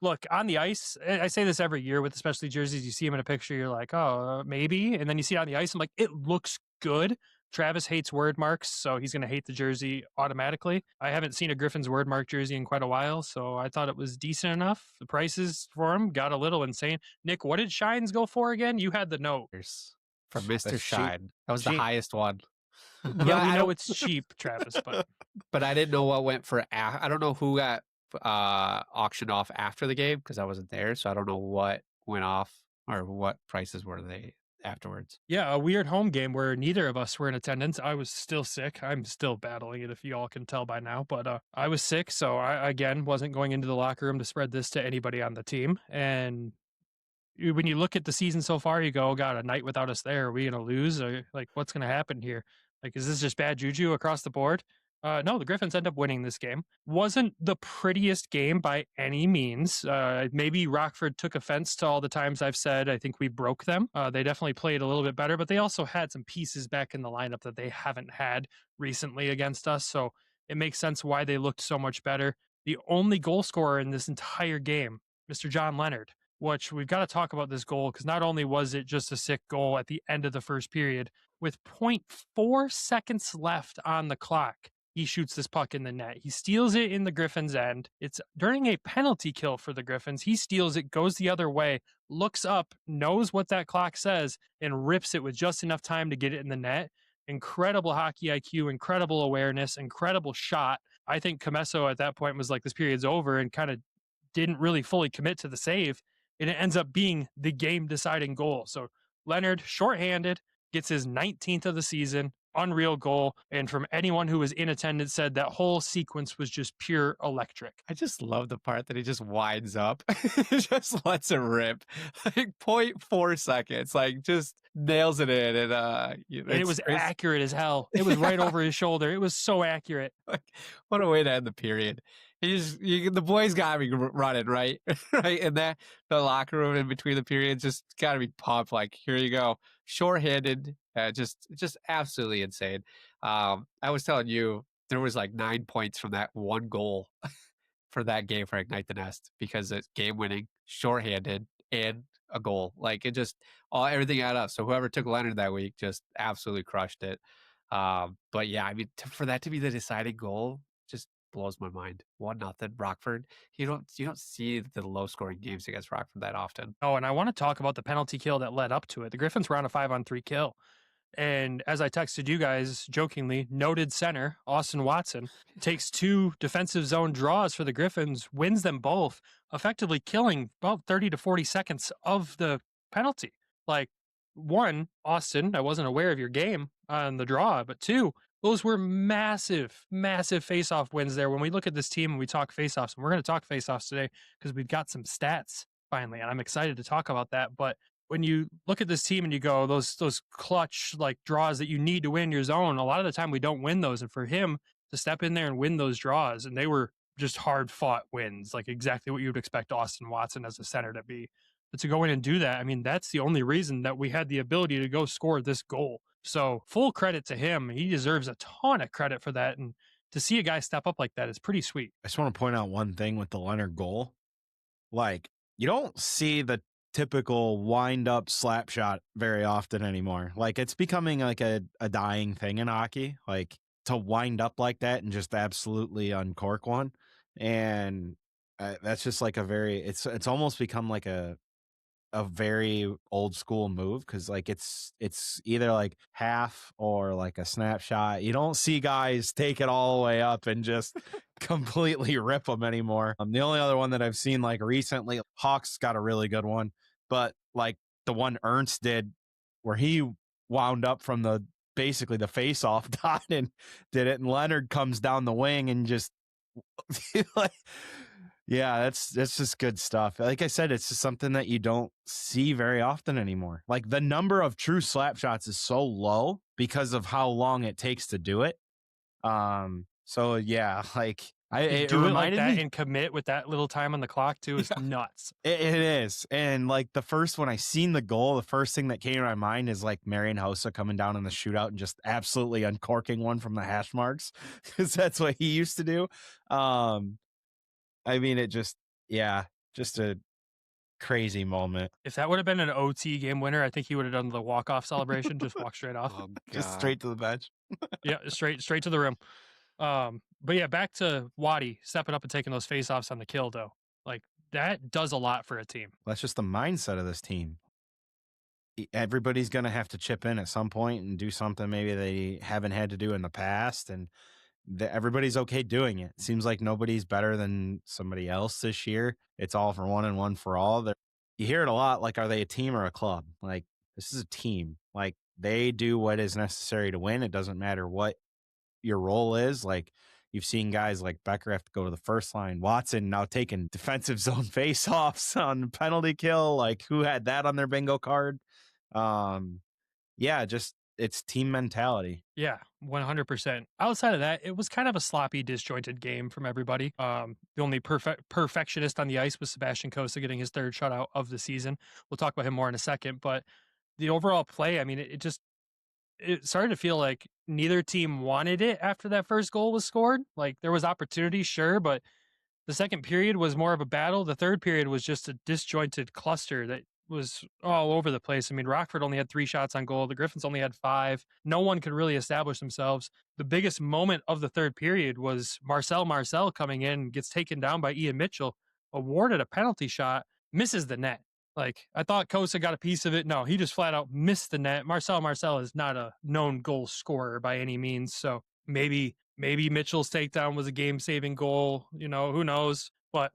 Look, on the ice, I say this every year with especially jerseys, you see them in a picture, you're like, oh, maybe. And then you see it on the ice, I'm like, it looks good. Travis hates word marks, so he's going to hate the jersey automatically. I haven't seen a Griffins word mark jersey in quite a while, so I thought it was decent enough. The prices for him got a little insane. Nick, what did Shines go for again? You had the note. For Mr. That's Shine. cheap. That was the highest one. Yeah, we know it's cheap, Travis, but I didn't know what went for. I don't know who got auctioned off after the game because I wasn't there, so I don't know what went off or what prices were they afterwards. Yeah, a weird home game where neither of us were in attendance. I was still sick. I'm still battling it, if you all can tell by now, but I was sick, so I again wasn't going into the locker room to spread this to anybody on the team. And when you look at the season so far, you go, oh God, a night without us there, are we going to lose? Or, like, what's going to happen here? Like, is this just bad juju across the board? No, the Griffins end up winning this game. Wasn't the prettiest game by any means. Maybe Rockford took offense to all the times I've said I think we broke them. They definitely played a little bit better, but they also had some pieces back in the lineup that they haven't had recently against us. So it makes sense why they looked so much better. The only goal scorer in this entire game, Mr. John Leonard, which we've got to talk about this goal because not only was it just a sick goal at the end of the first period, with 0.4 seconds left on the clock, he shoots this puck in the net. He steals it in the Griffins' end. It's during a penalty kill for the Griffins. He steals it, goes the other way, looks up, knows what that clock says, and rips it with just enough time to get it in the net. Incredible hockey IQ, incredible awareness, incredible shot. I think Comesso at that point was like, this period's over, and kind of didn't really fully commit to the save. And it ends up being the game-deciding goal. So Leonard, shorthanded, gets his 19th of the season. Unreal goal. And from anyone who was in attendance said that whole sequence was just pure electric. I just love the part that he just winds up, just lets it rip, like 0.4 seconds, like just nails it in. And it was accurate as hell. It was right over his shoulder. It was so accurate. Like, what a way to end the period. The boys got to be running, right? Right. And the locker room in between the periods just got to be pumped. Like, here you go. Shorthanded. Just absolutely insane. I was telling you, there was like 9 points from that one goal for that game for Ignite the Nest because it's game winning, shorthanded, and a goal. Like, it just everything added up. So whoever took Leonard that week just absolutely crushed it. But yeah, I mean, for that to be the deciding goal just blows my mind. 1-0 Rockford. You don't see the low scoring games against Rockford that often. Oh, and I want to talk about the penalty kill that led up to it. The Griffins were on a 5-on-3 kill. And as I texted you guys jokingly, noted center Austin Watson takes 2 defensive zone draws for the Griffins, wins them both, effectively killing about 30 to 40 seconds of the penalty. Like, 1, Austin, I wasn't aware of your game on the draw, but 2, those were massive, massive face-off wins there. When we look at this team and we talk face-offs, and we're going to talk face-offs today because we've got some stats finally, and I'm excited to talk about that. But when you look at this team and you go, those clutch like draws that you need to win your zone, a lot of the time we don't win those. And for him to step in there and win those draws, and they were just hard-fought wins, like exactly what you would expect Austin Watson as a center to be. But to go in and do that, I mean, that's the only reason that we had the ability to go score this goal. So full credit to him. He deserves a ton of credit for that. And to see a guy step up like that is pretty sweet. I just want to point out one thing with the Leonard goal. Like, you don't see the typical wind up slap shot very often anymore. Like, it's becoming like a dying thing in hockey, like to wind up like that and just absolutely uncork one. And that's just like it's almost become like a very old school move, because like it's either like half or like a snapshot. You don't see guys take it all the way up and just completely rip them anymore. The only other one that I've seen like recently, Hawks got a really good one, but like the one Ernst did where he wound up from basically the face off dot and did it, and Leonard comes down the wing and just like, yeah, that's just good stuff. Like I said, it's just something that you don't see very often anymore. Like, the number of true slap shots is so low because of how long it takes to do it. So yeah, like it do it like that and commit with that little time on the clock too is nuts. It is. And like when I seen the goal, the first thing that came to my mind is like Marian Hossa coming down in the shootout and just absolutely uncorking one from the hash marks, because that's what he used to do. I mean, just a crazy moment. If that would have been an OT game winner, I think he would have done the walk-off celebration, just walk straight off. Oh, just straight to the bench. Yeah, straight to the rim. But yeah, back to Waddy stepping up and taking those face-offs on the kill, though. Like, that does a lot for a team. That's just the mindset of this team. Everybody's going to have to chip in at some point and do something maybe they haven't had to do in the past, and everybody's okay doing it. Seems like nobody's better than somebody else this year. It's all for one and one for all. You hear it a lot, like, are they a team or a club? Like, this is a team. Like, they do what is necessary to win. It doesn't matter what your role is. Like, you've seen guys like Becker have to go to the first line. Watson now taking defensive zone face-offs on penalty kill. Like, who had that on their bingo card? Yeah, just it's team mentality. Yeah, 100%. Outside of that, it was kind of a sloppy, disjointed game from everybody. The only perfectionist on the ice was Sebastian Cossa getting his third shutout of the season. We'll talk about him more in a second, but the overall play, I mean, it started to feel like neither team wanted it after that first goal was scored. Like, there was opportunity, sure, but the second period was more of a battle. The third period was just a disjointed cluster that was all over the place. I mean, Rockford only had 3 shots on goal. The Griffins only had 5. No one could really establish themselves. The biggest moment of the third period was Marcel coming in, gets taken down by Ian Mitchell, awarded a penalty shot, misses the net. Like, I thought Cossa got a piece of it. No, he just flat out missed the net. Marcel is not a known goal scorer by any means. So maybe Mitchell's takedown was a game-saving goal. You know, who knows? But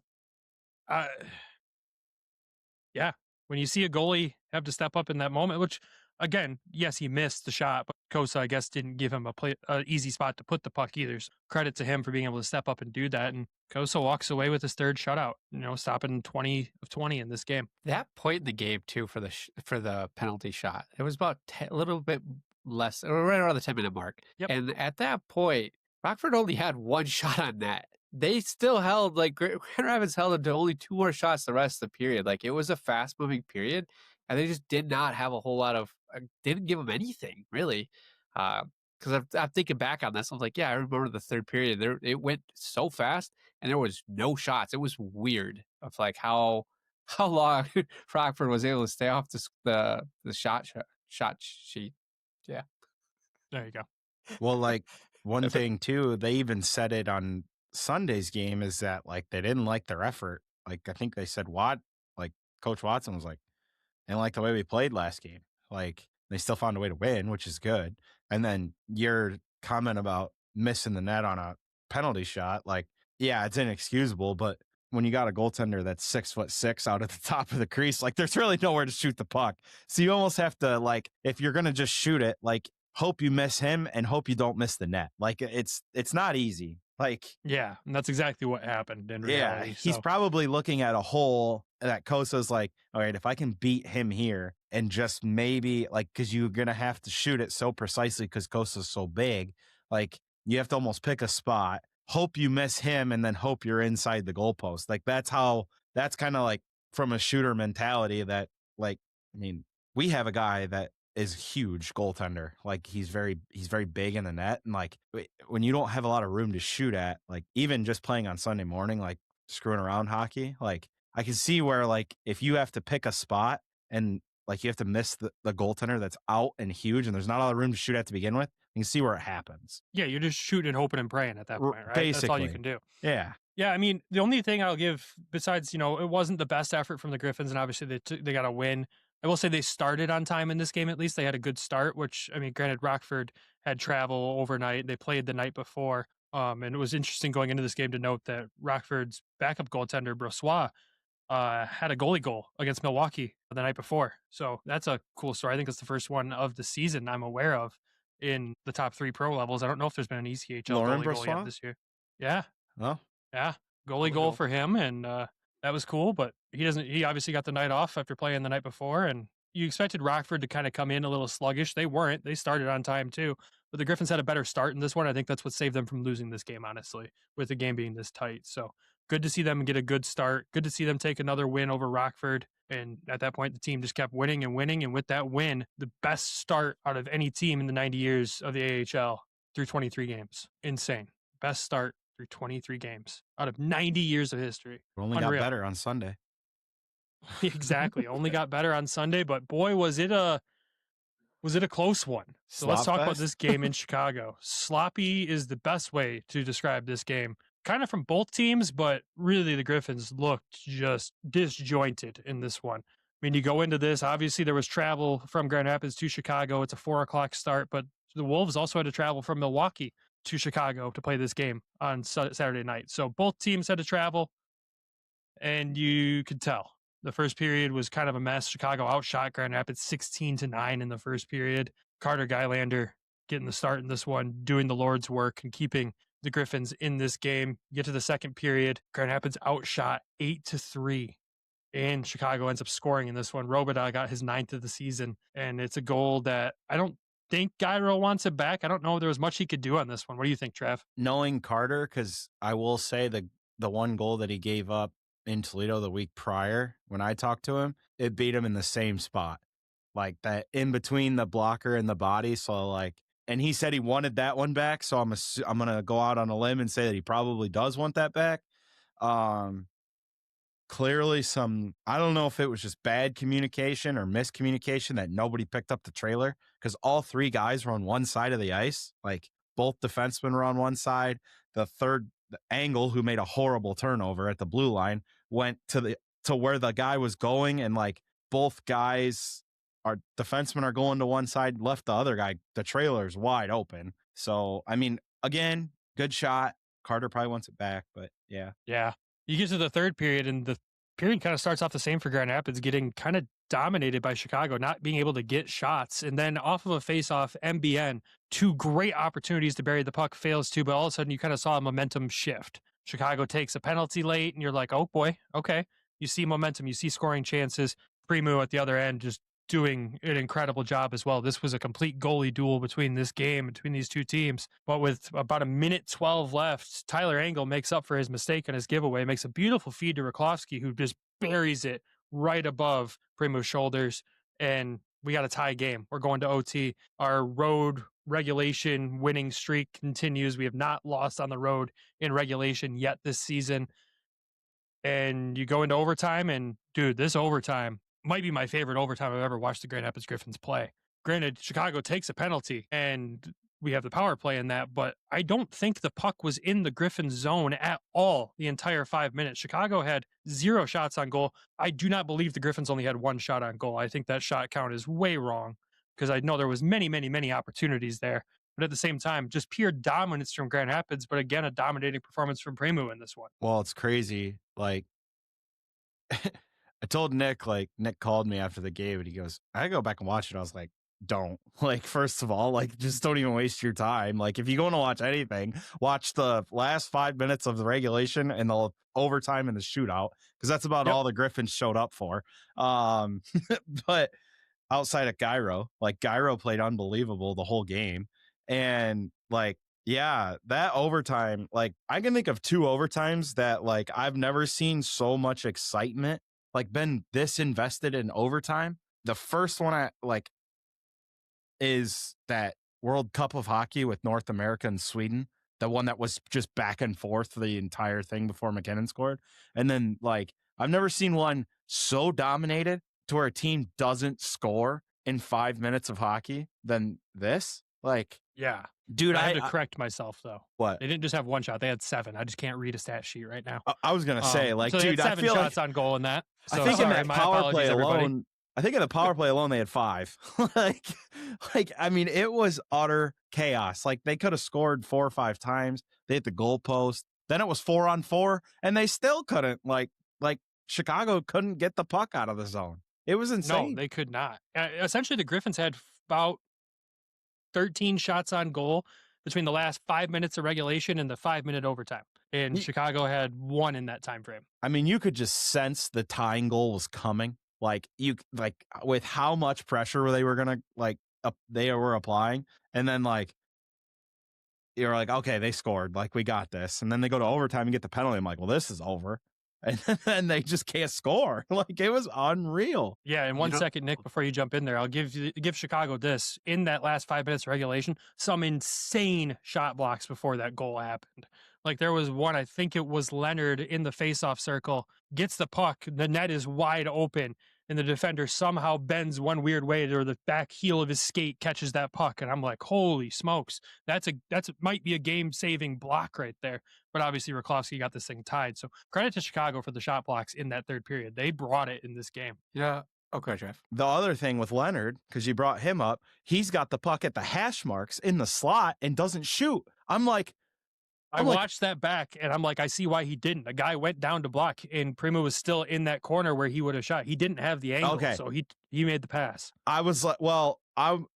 yeah, when you see a goalie have to step up in that moment, which, again, yes, he missed the shot, but Cossa, I guess, didn't give him a easy spot to put the puck either. So credit to him for being able to step up and do that. And Cossa walks away with his third shutout, stopping 20 of 20 in this game. That point in the game, too, for the penalty shot, it was about a little bit less, right around the 10-minute mark. Yep. And at that point, Rockford only had 1 shot on net. They still held, like, Grand Rapids held them to only 2 more shots the rest of the period. Like, it was a fast-moving period, and they just did not have a whole lot of, didn't give them anything, really. Because I'm thinking back on this, I was like, yeah, I remember the third period. It went so fast, and there was no shots. It was weird of, like, how long Rockford was able to stay off the shot sheet. Yeah. There you go. Well, like, one thing, too, they even said it on Sunday's game, is that, like, they didn't like their effort. Like, I think they said Coach Watson was like, they didn't like the way we played last game. Like, they still found a way to win, which is good. And then your comment about missing the net on a penalty shot, like, yeah, it's inexcusable, but when you got a goaltender that's 6'6" out at the top of the crease, like, there's really nowhere to shoot the puck. So you almost have to, like, if you're gonna just shoot it, like, hope you miss him and hope you don't miss the net. Like, it's not easy. Like, yeah, and that's exactly what happened in reality. Yeah, he's probably looking at a hole that Kossa's like, all right, if I can beat him here and just maybe, like, because you're going to have to shoot it so precisely because Kossa's so big, like, you have to almost pick a spot, hope you miss him, and then hope you're inside the goalpost. Like, that's kind of like from a shooter mentality that, like, I mean, we have a guy that is huge goaltender. Like he's very big in the net. And like when you don't have a lot of room to shoot at, like even just playing on Sunday morning, like screwing around hockey, like I can see where like if you have to pick a spot and like you have to miss the goaltender that's out and huge and there's not a lot of room to shoot at to begin with, you can see where it happens. Yeah, you're just shooting and hoping and praying at that point, right? Basically. That's all you can do. Yeah. Yeah, I mean, the only thing I'll give besides, it wasn't the best effort from the Griffins, and obviously they got a win. I will say they started on time in this game. At least they had a good start, which, I mean, granted, Rockford had travel overnight. They played the night before. And it was interesting going into this game to note that Rockford's backup goaltender, Brossois, had a goalie goal against Milwaukee the night before. So that's a cool story. I think it's the first one of the season I'm aware of in the top 3 pro levels. I don't know if there's been an ECHL goalie yet this year. Yeah. Oh. Yeah. Goalie goal for him. And that was cool, but he obviously got the night off after playing the night before. And you expected Rockford to kind of come in a little sluggish. They weren't. They started on time too. But the Griffins had a better start in this one. I think that's what saved them from losing this game, honestly, with the game being this tight. So good to see them get a good start. Good to see them take another win over Rockford. And at that point, the team just kept winning and winning. And with that win, the best start out of any team in the 90 years of the AHL through 23 games. Insane. Best start through 23 games out of 90 years of history. It only got better on Sunday. Exactly. Only got better on Sunday, but boy, was it a close one. So let's talk about this game in Chicago. Sloppy is the best way to describe this game. Kind of from both teams, but really the Griffins looked just disjointed in this one. I mean, you go into this, obviously there was travel from Grand Rapids to Chicago. It's a 4:00 start, but the Wolves also had to travel from Milwaukee to Chicago to play this game on Saturday night. So both teams had to travel, and you could tell. The first period was kind of a mess. Chicago outshot Grand Rapids 16-9 in the first period. Carter Gylander getting the start in this one, doing the Lord's work and keeping the Griffins in this game. Get to the second period, Grand Rapids outshot 8-3, and Chicago ends up scoring in this one. Robida got his 9th of the season, and it's a goal that I don't think Gyro wants it back. I don't know if there was much he could do on this one. What do you think, Trev? Knowing Carter, because I will say the one goal that he gave up in Toledo the week prior, when I talked to him, it beat him in the same spot, like that in between the blocker and the body. So like, and he said he wanted that one back. So I'm gonna go out on a limb and say that he probably does want that back. Clearly I don't know if it was just bad communication or miscommunication that nobody picked up the trailer, because all 3 guys were on one side of the ice. Like both defensemen were on one side. The Angle, who made a horrible turnover at the blue line, went to where the guy was going, and like both guys, our defensemen are going to one side, left the other guy. The trailer's wide open. So I mean, again, good shot. Carter probably wants it back, but yeah. Yeah. You get to the third period, and the period kind of starts off the same for Grand Rapids, getting kind of dominated by Chicago, not being able to get shots. And then off of a face-off, MBN, 2 great opportunities to bury the puck, fails to, but all of a sudden you kind of saw a momentum shift. Chicago takes a penalty late, and you're like, oh boy, okay. You see momentum, you see scoring chances. Primu at the other end just doing an incredible job as well. This was a complete goalie duel between these two teams. But with about 1:12 left, Tyler Angle makes up for his mistake on his giveaway, makes a beautiful feed to Raklovsky, who just buries it right above Primu's shoulders, and we got a tie game. We're going to OT. Our road regulation winning streak continues. We have not lost on the road in regulation yet this season. And you go into overtime, and dude, this overtime might be my favorite overtime I've ever watched the Grand Rapids Griffins play. Granted, Chicago takes a penalty, and we have the power play in that, but I don't think the puck was in the Griffins zone at all the entire 5 minutes. Chicago had 0 shots on goal. I do not believe the Griffins only had 1 shot on goal. I think that shot count is way wrong, because I know there was many, many, many opportunities there. But at the same time, just pure dominance from Grand Rapids, but again, a dominating performance from Primu in this one. Well, it's crazy. Like, I told Nick, like, Nick called me after the game, and he goes, I go back and watch it. I was like, don't. Like, first of all, like, just don't even waste your time. Like, if you're going to watch anything, watch the last 5 minutes of the regulation and the overtime and the shootout, because that's about all the Griffins showed up for. But outside of Gyro, like, Gyro played unbelievable the whole game. And, like, yeah, that overtime, like, I can think of 2 overtimes that, like, I've never seen so much excitement, like, been this invested in overtime. The first one, is that World Cup of Hockey with North America and Sweden, the one that was just back and forth for the entire thing before McKinnon scored. And then, like, I've never seen one so dominated to where a team doesn't score in 5 minutes of hockey than this. Like, Yeah. dude, I had to correct myself, though. What? They didn't just have one shot. They had 7. I just can't read a stat sheet right now. I was going to say, like, so they dude, had I 7 feel shots like, on goal in that. So, I think in sorry, that my power apologies, play everybody. alone, I think in the power play alone, they had 5. like, I mean, it was utter chaos. Like, they could have scored 4 or 5 times. They hit the goalpost. Then it was 4-on-4, and they still couldn't, like Chicago couldn't get the puck out of the zone. It was insane. No, they could not. Essentially, the Griffins had about 13 shots on goal between the last 5 minutes of regulation and the 5-minute overtime. And Chicago had 1 in that time frame. I mean, you could just sense the tying goal was coming. Like, with how much pressure they were gonna they were applying, and then you're like, okay, they scored. Like, we got this, and then they go to overtime and get the penalty. I'm like, well, this is over. And then they just can't score. Like, it was unreal. Yeah, and 1 second, Nick, before you jump in there, I'll give Chicago this. In that last 5 minutes of regulation, some insane shot blocks before that goal happened. Like, there was one, I think it was Leonard in the faceoff circle, gets the puck, the net is wide open, and the defender somehow bends one weird way, or the back heel of his skate catches that puck. And I'm like, holy smokes, that's might be a game-saving block right there. But obviously, Raklovsky got this thing tied. So credit to Chicago for the shot blocks in that third period. They brought it in this game. Yeah. Okay, Jeff. The other thing with Leonard, because you brought him up, he's got the puck at the hash marks in the slot and doesn't shoot. I'm like, I watched that back, and I'm like, I see why he didn't. The guy went down to block, and Primo was still in that corner where he would have shot. He didn't have the angle, so he made the pass. I was like, well,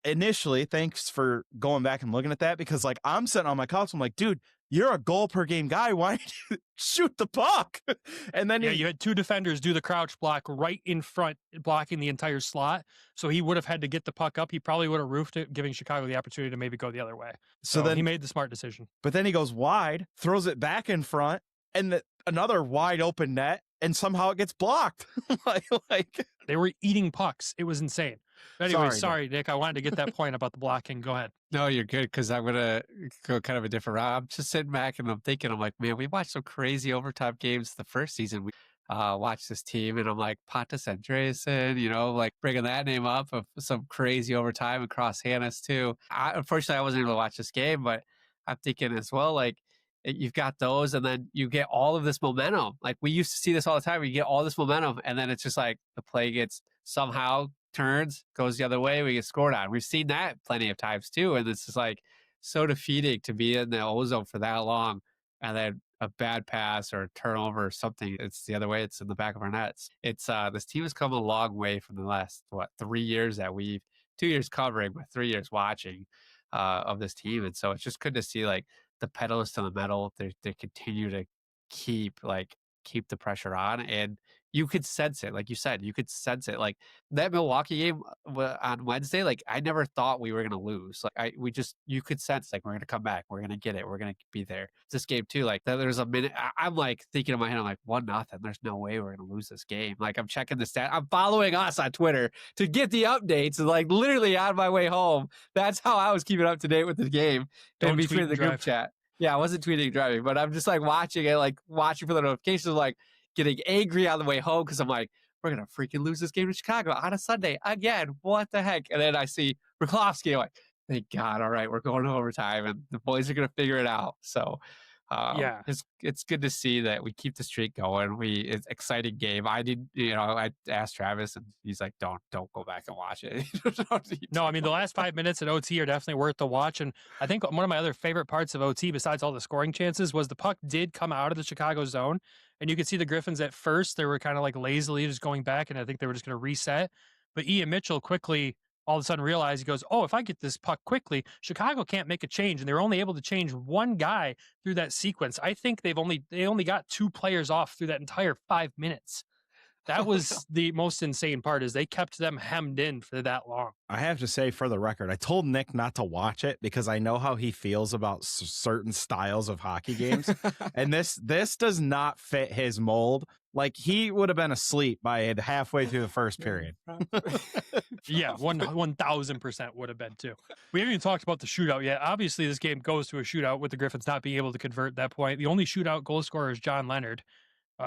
initially, thanks for going back and looking at that, because I'm sitting on my couch, I'm like, dude, you're a goal per game guy. Why did you shoot the puck? And then you had 2 defenders do the crouch block right in front, blocking the entire slot. So he would have had to get the puck up. He probably would have roofed it, giving Chicago the opportunity to maybe go the other way. So then he made the smart decision. But then he goes wide, throws it back in front, and another wide open net, and somehow it gets blocked. like they were eating pucks. It was insane. Anyway, sorry, Nick. I wanted to get that point about the blocking. Go ahead. No, you're good, because I'm going to go kind of a different route. I'm just sitting back and I'm thinking, I'm like, man, we watched some crazy overtime games the first season. We watched this team, and I'm like, Pontus Andreasen, like bringing that name up of some crazy overtime across Hannes too. Unfortunately, I wasn't able to watch this game, but I'm thinking as well, like, you've got those, and then you get all of this momentum. Like, we used to see this all the time. You get all this momentum, and then it's just like the play gets somehow turns, goes the other way, we get scored on. We've seen that plenty of times too, and it's just like so defeating to be in the ozone for that long, and then a bad pass or a turnover or something, it's the other way, it's in the back of our nets. It's this team has come a long way from the last 3 years that 2 years covering, but 3 years watching of this team. And so it's just good to see, like, the pedal is to the metal. They continue to keep the pressure on, and you could sense it. Like you said, you could sense it. Like that Milwaukee game on Wednesday, like, I never thought we were going to lose. Like, you could sense, like, we're going to come back. We're going to get it. We're going to be there. This game too, like, there's a minute, I'm like thinking in my head, I'm like, 1-0. There's no way we're going to lose this game. Like, I'm checking the stat. I'm following us on Twitter to get the updates, and like literally on my way home. That's how I was keeping up to date with the game. Don't in between the group drive. Chat. Yeah, I wasn't tweeting and driving, but I'm just like watching it, like watching for the notifications, like getting angry on the way home, because I'm like, we're going to freaking lose this game to Chicago on a Sunday again. What the heck? And then I see Raklovsky, I'm like, thank God. All right, we're going to overtime, and the boys are going to figure it out. So yeah, it's good to see that we keep the streak going. It's an exciting game. I asked Travis, and he's like, don't go back and watch it. No, I mean, the last 5 minutes at OT are definitely worth the watch. And I think one of my other favorite parts of OT, besides all the scoring chances, was the puck did come out of the Chicago zone. And you could see the Griffins at first, they were kind of like lazily just going back, and I think they were just going to reset. But Ian Mitchell quickly all of a sudden realized, he goes, oh, if I get this puck quickly, Chicago can't make a change. And they were only able to change one guy through that sequence. I think they only got 2 players off through that entire 5 minutes. That was the most insane part, is they kept them hemmed in for that long. I have to say, for the record, I told Nick not to watch it because I know how he feels about certain styles of hockey games. And this does not fit his mold Like, he would have been asleep by halfway through the first period. Yeah, 1,000% would have been too. We haven't even talked about the shootout yet. Obviously, this game goes to a shootout with the Griffins not being able to convert at that point. The only shootout goal scorer is John Leonard.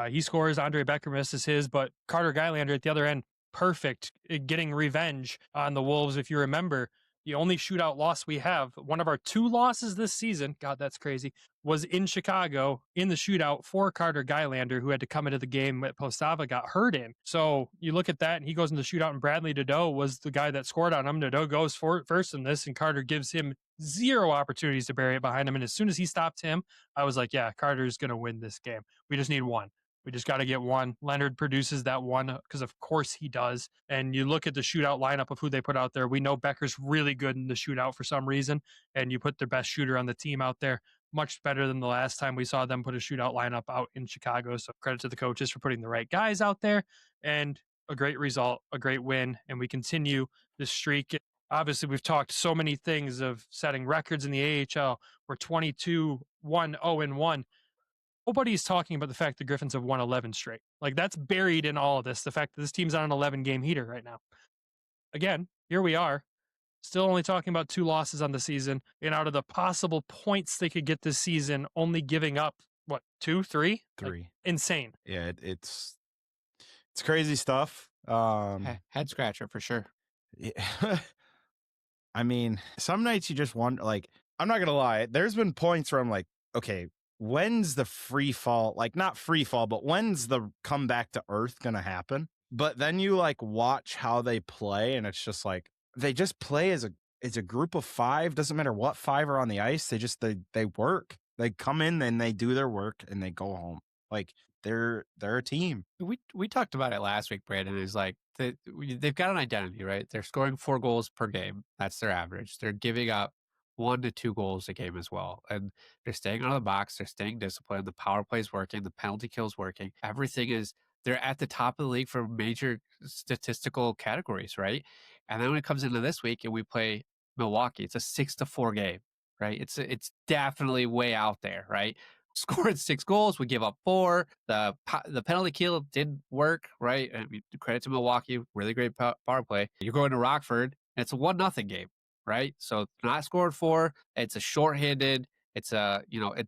He scores, Andre Becker misses his, but Carter Gylander at the other end, perfect, getting revenge on the Wolves. If you remember, the only shootout loss we have, one of our 2 losses this season, God, that's crazy, was in Chicago in the shootout for Carter Gylander, who had to come into the game that Postava got hurt in. So you look at that, and he goes into the shootout, and Bradley Nadeau was the guy that scored on him. Nadeau goes first in this, and Carter gives him 0 opportunities to bury it behind him. And as soon as he stopped him, I was like, yeah, Carter's going to win this game. We just need one. We just got to get one. Leonard produces that one because, of course, he does. And you look at the shootout lineup of who they put out there. We know Becker's really good in the shootout for some reason. And you put their best shooter on the team out there, much better than the last time we saw them put a shootout lineup out in Chicago. So credit to the coaches for putting the right guys out there. And a great result, a great win. And we continue this streak. Obviously, we've talked so many things of setting records in the AHL. We're 22-1-0-1. Nobody's talking about the fact the Griffins have won 11 straight. Like, that's buried in all of this. The fact that this team's on an 11-game heater right now. Again, here we are, still only talking about 2 losses on the season. And out of the possible points they could get this season, only giving up, what, 2, 3? 3. Like, insane. Yeah, it's crazy stuff. Head scratcher for sure. Yeah. I mean, some nights you just wonder, like, I'm not going to lie. There's been points where I'm like, okay, when's the free fall? Like, not free fall, but when's the come back to earth going to happen? But then you like watch how they play, and it's just like, they just play as a group of 5. Doesn't matter what 5 are on the ice. They work. They come in and they do their work and they go home. Like, they're a team. We talked about it last week, Brandon. Is like they've got an identity, right? They're scoring 4 goals per game. That's their average. They're giving up 1 to 2 goals a game as well. And they're staying out of the box. They're staying disciplined. The power play is working. The penalty kill is working. Everything is, they're at the top of the league for major statistical categories, right? And then when it comes into this week and we play Milwaukee, it's a 6-4 game, right? It's definitely way out there, right? Scored 6 goals, we give up 4. The penalty kill didn't work, right? I mean, credit to Milwaukee, really great power play. You're going to Rockford, and it's a 1-0 game, right? So not scored 4. It's a shorthanded. It's a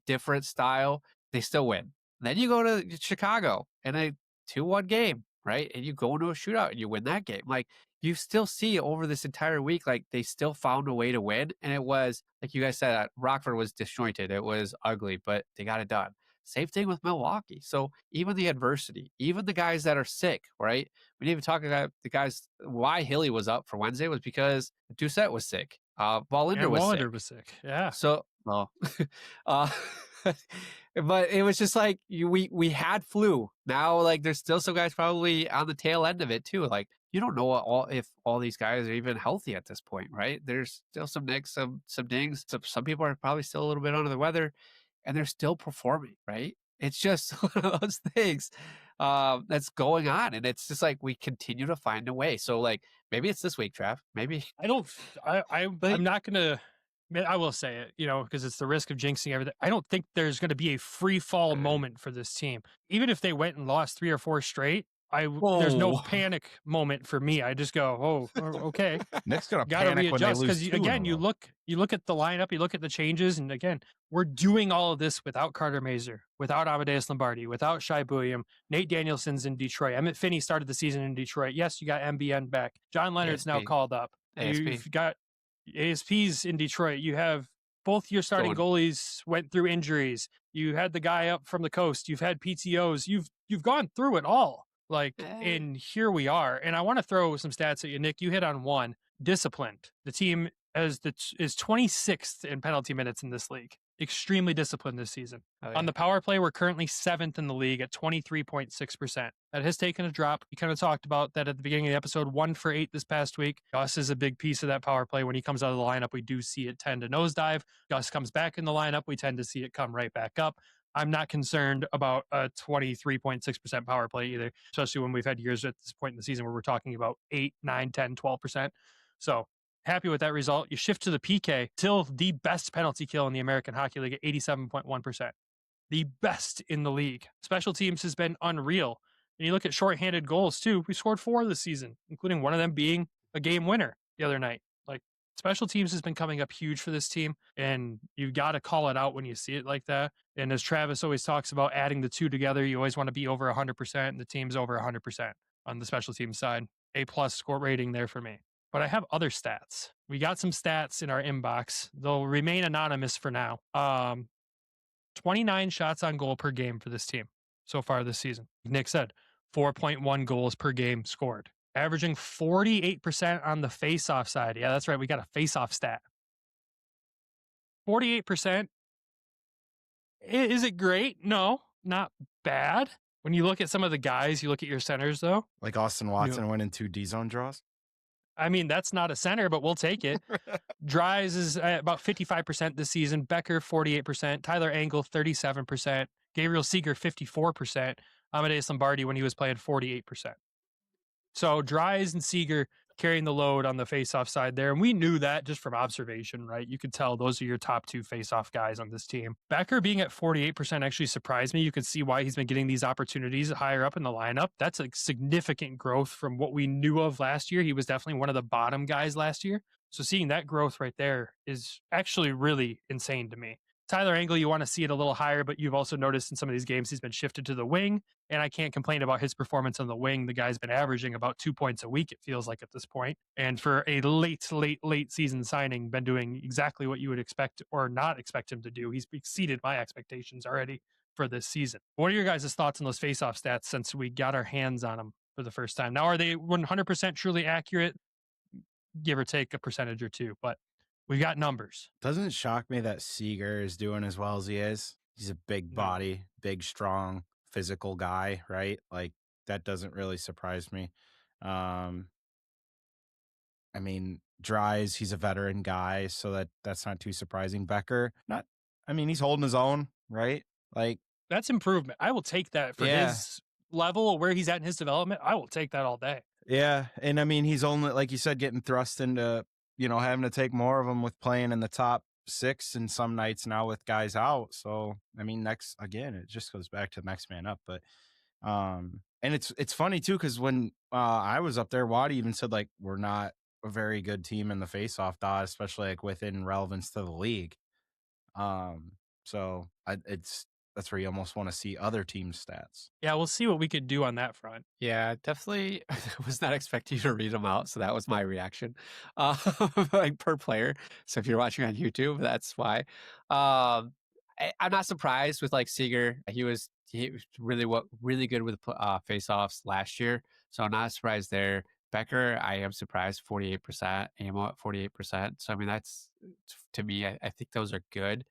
different style. They still win. Then you go to Chicago and a 2-1 game, right? And you go into a shootout and you win that game. Like, you still see over this entire week, like, they still found a way to win. And it was, like you guys said, Rockford was disjointed. It was ugly, but they got it done. Same thing with Milwaukee. So even the adversity, even the guys that are sick, right? We didn't even talk about the guys. Why Hilly was up for Wednesday was because Doucette was sick. Wallinder was sick. Yeah. So, well, but it was just like we had flu. Now, like, there's still some guys probably on the tail end of it too. Like, you don't know if all these guys are even healthy at this point, right? There's still some nicks, some dings. Some people are probably still a little bit under the weather, and they're still performing, right? It's just one of those things that's going on, and it's just like we continue to find a way. So, like, maybe it's this week, Trav. Maybe I'm not gonna. I will say it, because it's the risk of jinxing everything. I don't think there's going to be a free fall moment for this team. Even if they went and lost 3 or 4 straight, there's no panic moment for me. I just go, okay. Nick's gonna gotta panic readjust, when they lose 2 again, you look at the lineup, you look at the changes, and again, we're doing all of this without Carter Mazer, without Amadeus Lombardi, without Shai Buium. Nate Danielson's in Detroit. Emmett Finney started the season in Detroit. Yes, you got MBN back. John Leonard's now called up. You've got ASP's in Detroit. You have both your starting goalies went through injuries. You had the guy up from the coast. You've had PTOs. You've gone through it all. Like, and here we are. And I want to throw some stats at you, Nick. You hit on one. Disciplined. The team is 26th in penalty minutes in this league. Extremely disciplined this season. Oh, yeah. On the power play, we're currently 7th in the league at 23.6%. That has taken a drop. You kind of talked about that at the beginning of the episode. 1 for 8 this past week. Gus is a big piece of that power play. When he comes out of the lineup, we do see it tend to nosedive. Gus comes back in the lineup, we tend to see it come right back up. I'm not concerned about a 23.6% power play either, especially when we've had years at this point in the season where we're talking about 8, 9, 10, 12%. So happy with that result. You shift to the PK, still the best penalty kill in the American Hockey League at 87.1%. the best in the league. Special teams has been unreal. And you look at shorthanded goals too. We scored 4 this season, including one of them being a game winner the other night. Like, special teams has been coming up huge for this team, and you got to call it out when you see it like that. And as Travis always talks about, adding the two together, you always want to be over 100%, and the team's over 100% on the special team side. A+ score rating there for me. But I have other stats. We got some stats in our inbox. They'll remain anonymous for now. 29 shots on goal per game for this team so far this season. Nick said 4.1 goals per game scored, averaging 48% on the face-off side. Yeah, that's right. We got a face-off stat. 48%. Is it great? No, not bad. When you look at some of the guys, you look at your centers, though. Like Austin Watson winning 2 D-zone draws? I mean, that's not a center, but we'll take it. Dries is at about 55% this season. Becker, 48%. Tyler Angle, 37%. Gabriel Seeger, 54%. Amadeus Lombardi, when he was playing, 48%. So Dries and Seeger carrying the load on the face-off side there. And we knew that just from observation, right? You could tell those are your top 2 face-off guys on this team. Becker being at 48% actually surprised me. You could see why he's been getting these opportunities higher up in the lineup. That's a significant growth from what we knew of last year. He was definitely one of the bottom guys last year. So seeing that growth right there is actually really insane to me. Tyler Angle, you want to see it a little higher, but you've also noticed in some of these games he's been shifted to the wing, and I can't complain about his performance on the wing. The guy's been averaging about 2 points a week, it feels like at this point. And for a late season signing, been doing exactly what you would expect or not expect him to do. He's exceeded my expectations already for this season. What are your guys' thoughts on those face-off stats since we got our hands on them for the first time? Now, are they 100% truly accurate? Give or take a percentage or two, but we got numbers. Doesn't it shock me that Seeger is doing as well as he is? He's a big body, big, strong, physical guy, right? Like, that doesn't really surprise me. I mean, Dries, he's a veteran guy, so that's not too surprising. Becker, he's holding his own, right? Like, that's improvement. I will take that for his level, where he's at in his development. I will take that all day. Yeah, and I mean, he's only, like you said, getting thrust into, having to take more of them with playing in the top 6 and some nights now with guys out. So, I mean, it just goes back to next man up. But, and it's funny too, because when I was up there, Waddy even said, like, we're not a very good team in the face-off dot, especially like within relevance to the league. So that's where you almost want to see other teams' stats. Yeah, we'll see what we could do on that front. Yeah, definitely. I was not expecting you to read them out, so that was my reaction, like per player. So if you're watching on YouTube, that's why. I'm not surprised with like Seeger. He was really good with face-offs last year, so I'm not surprised there. Becker, I am surprised, 48%. Amo at 48%. So I mean, that's, to me, I think those are good.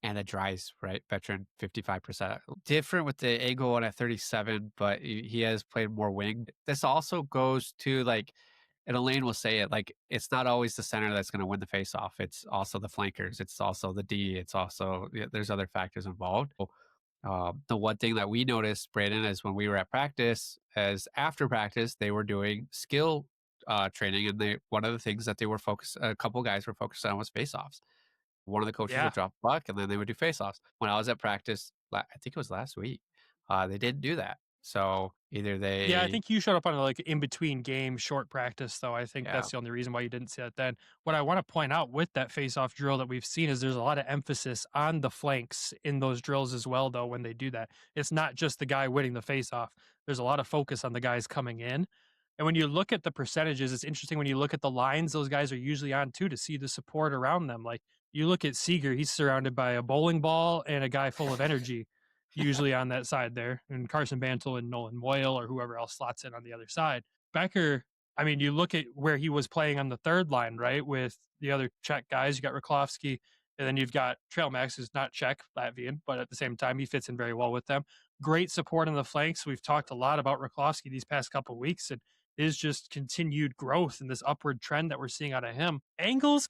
And a Dries, right? Veteran, 55%. Different with the Angle one at 37, but he has played more wing. This also goes to, like, and Elaine will say it, like, it's not always the center that's going to win the face-off. It's also the flankers. It's also the D. It's also, there's other factors involved. The one thing that we noticed, Brandon, is when we were at practice, as after practice, they were doing skill training. And one of the things that a couple guys were focused on was face-offs. One of the coaches would drop a puck, and then they would do face-offs. When I was at practice, I think it was last week, they didn't do that. So either they... Yeah, I think you showed up on like in-between game short practice, though. I think that's the only reason why you didn't see that then. What I want to point out with that face-off drill that we've seen is there's a lot of emphasis on the flanks in those drills as well, though, when they do that. It's not just the guy winning the face-off. There's a lot of focus on the guys coming in. And when you look at the percentages, it's interesting when you look at the lines those guys are usually on, too, to see the support around them. Like, you look at Seeger, he's surrounded by a bowling ball and a guy full of energy, usually on that side there. And Carson Bantle and Nolan Moyle or whoever else slots in on the other side. Becker, I mean, you look at where he was playing on the third line, right, with the other Czech guys. You got Raklovsky, and then you've got Trail Max, who's not Czech, Latvian, but at the same time, he fits in very well with them. Great support on the flanks. We've talked a lot about Raklovsky these past couple of weeks, and is just continued growth and this upward trend that we're seeing out of him. Angles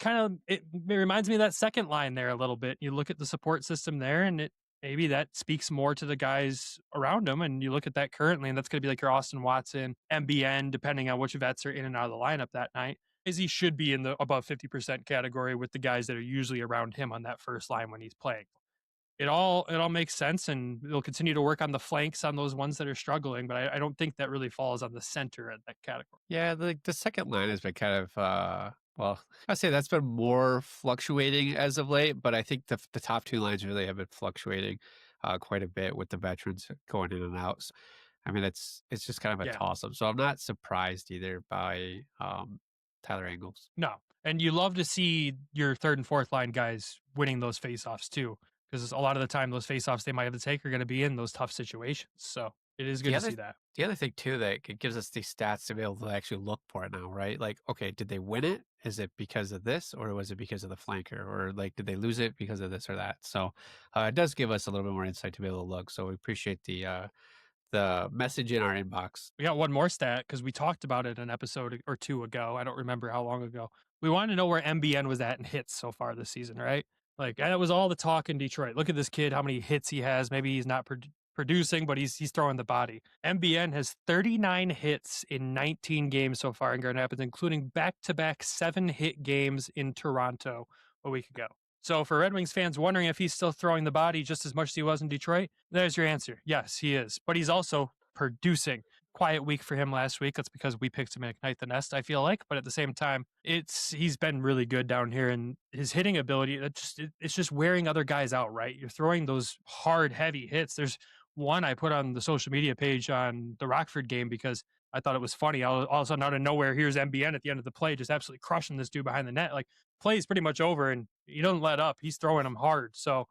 it reminds me of that second line there a little bit. You look at the support system there, and maybe that speaks more to the guys around him. And you look at that currently, and that's going to be like your Austin Watson, MBN, depending on which vets are in and out of the lineup that night, is he should be in the above 50% category with the guys that are usually around him on that first line when he's playing. it all makes sense, and they'll continue to work on the flanks on those ones that are struggling. But I don't think that really falls on the center of that category. Yeah, the second line has been kind of well, I'd say that's been more fluctuating as of late, but I think the top two lines really have been fluctuating quite a bit with the veterans going in and out. So, I mean, it's just kind of a Yeah. toss-up. So I'm not surprised either by Tyler Engels. No, and you love to see your third and fourth line guys winning those faceoffs too, because a lot of the time those faceoffs they might have to take are going to be in those tough situations. So it is good to see that. The other thing too that it gives us these stats to be able to actually look for it now, right? Like, okay, did they win it? Is it because of this, or was it because of the flanker, or like did they lose it because of this or that? So it does give us a little bit more insight to be able to look. So we appreciate the message in our inbox. We got one more stat because we talked about it an episode or two ago. I don't remember how long ago. We wanted to know where MBN was at in hits so far this season, right? Like that was all the talk in Detroit. Look at this kid, how many hits he has. Maybe he's not producing, but he's throwing the body. MBN has 39 hits in 19 games so far in Grand Rapids, including back-to-back 7-hit games in Toronto a week ago. So for Red Wings fans wondering if he's still throwing the body just as much as he was in Detroit, there's your answer. Yes, he is. But he's also producing. Quiet week for him last week. That's because we picked him to ignite the nest, I feel like. But at the same time, he's been really good down here, and his hitting ability, it's just wearing other guys out, right? You're throwing those hard, heavy hits. There's one I put on the social media page on the Rockford game because I thought it was funny. All of a sudden, out of nowhere, here's MBN at the end of the play, just absolutely crushing this dude behind the net. Like, play's pretty much over, and he doesn't let up. He's throwing them hard. So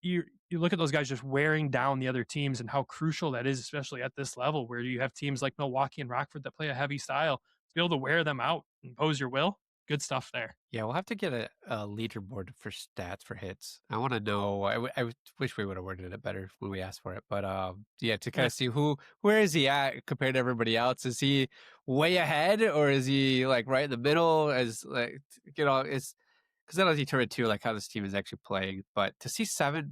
you look at those guys just wearing down the other teams and how crucial that is, especially at this level where you have teams like Milwaukee and Rockford that play a heavy style. To be able to wear them out and impose your will, good stuff there. Yeah, we'll have to get a leaderboard for stats for hits. I want to know. I wish we would have worded it better when we asked for it, but yeah, to kind of see where is he at compared to everybody else. Is he way ahead, or is he like right in the middle? As like it's because that'll determine too, like how this team is actually playing. But to see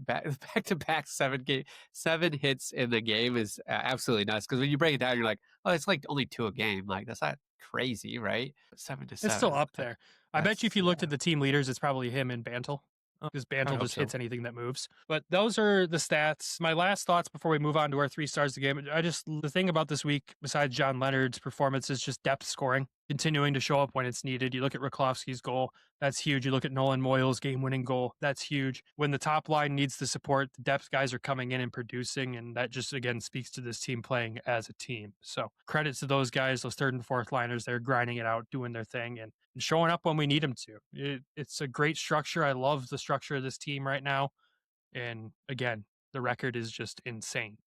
back to back 7 hits in the game is absolutely nuts. Because when you break it down, you're like, oh, it's like only 2 a game. Like that's not crazy, right? 7 to 7. It's still up there. I bet you if you looked at the team leaders, it's probably him and Bantle. Because Bantle just hits anything that moves. But those are the stats. My last thoughts before we move on to our 3 stars of the game. The thing about this week, besides John Leonard's performance, is just depth scoring, continuing to show up when it's needed. You look at Raklovsky's goal, that's huge. You look at Nolan Moyle's game-winning goal, that's huge. When the top line needs the support, the depth guys are coming in and producing, and that just, again, speaks to this team playing as a team. So credit to those guys, those third and fourth liners. They're grinding it out, doing their thing, and showing up when we need them to. It's a great structure. I love the structure of this team right now. And again, the record is just insane.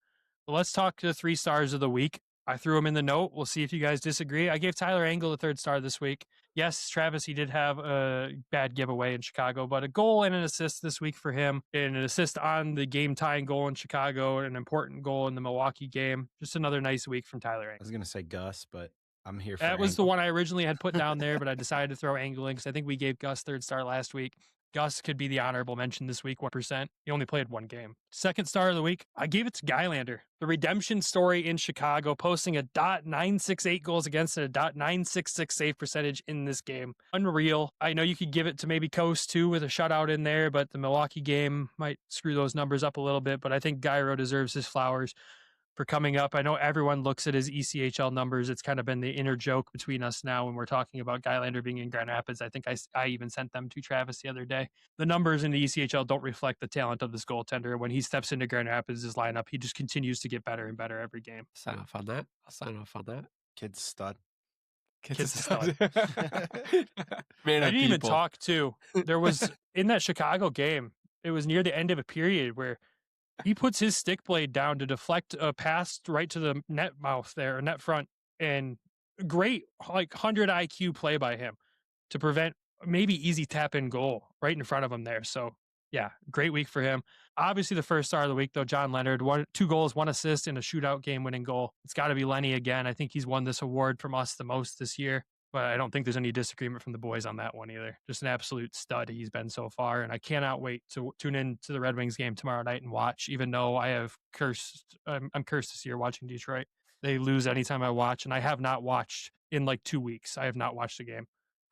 But let's talk to the 3 stars of the week. I threw them in the note. We'll see if you guys disagree. I gave Tyler Engel a 3rd star this week. Yes, Travis, he did have a bad giveaway in Chicago, but a goal and an assist this week for him, and an assist on the game-tying goal in Chicago, an important goal in the Milwaukee game. Just another nice week from Tyler Engel. I was going to say Gus, but I'm here for that was Engel. the one I originally had put down there, but I decided to throw Engel in because I think we gave Gus 3rd star last week. Gus could be the honorable mention this week, 1%. He only played 1 game. 2nd star of the week, I gave it to Gylander. The redemption story in Chicago, posting a .968 goals against and a .966 save percentage in this game. Unreal. I know you could give it to maybe Coast too with a shutout in there, but the Milwaukee game might screw those numbers up a little bit, but I think Gyro deserves his flowers for coming up. I know everyone looks at his ECHL numbers. It's kind of been the inner joke between us now when we're talking about Gylander being in Grand Rapids. I think I even sent them to Travis the other day. The numbers in the ECHL don't reflect the talent of this goaltender. When he steps into Grand Rapids' lineup, he just continues to get better and better every game. Sign off on that. I'll sign off on that. Kid's stud. Kid's stud. Man, I didn't even talk too. There was, in that Chicago game, it was near the end of a period where he puts his stick blade down to deflect a pass right to the net mouth there, net front, and great, like 100 IQ play by him to prevent maybe easy tap in goal right in front of him there. So yeah, great week for him. Obviously the 1st star of the week though, John Leonard, 2 goals, 1 assist in a shootout game winning goal. It's got to be Lenny again. I think he's won this award from us the most this year. But I don't think there's any disagreement from the boys on that one either. Just an absolute stud he's been so far. And I cannot wait to tune in to the Red Wings game tomorrow night and watch, even though I have I'm cursed this year watching Detroit. They lose anytime I watch, and I have not watched in like 2 weeks. I have not watched the game.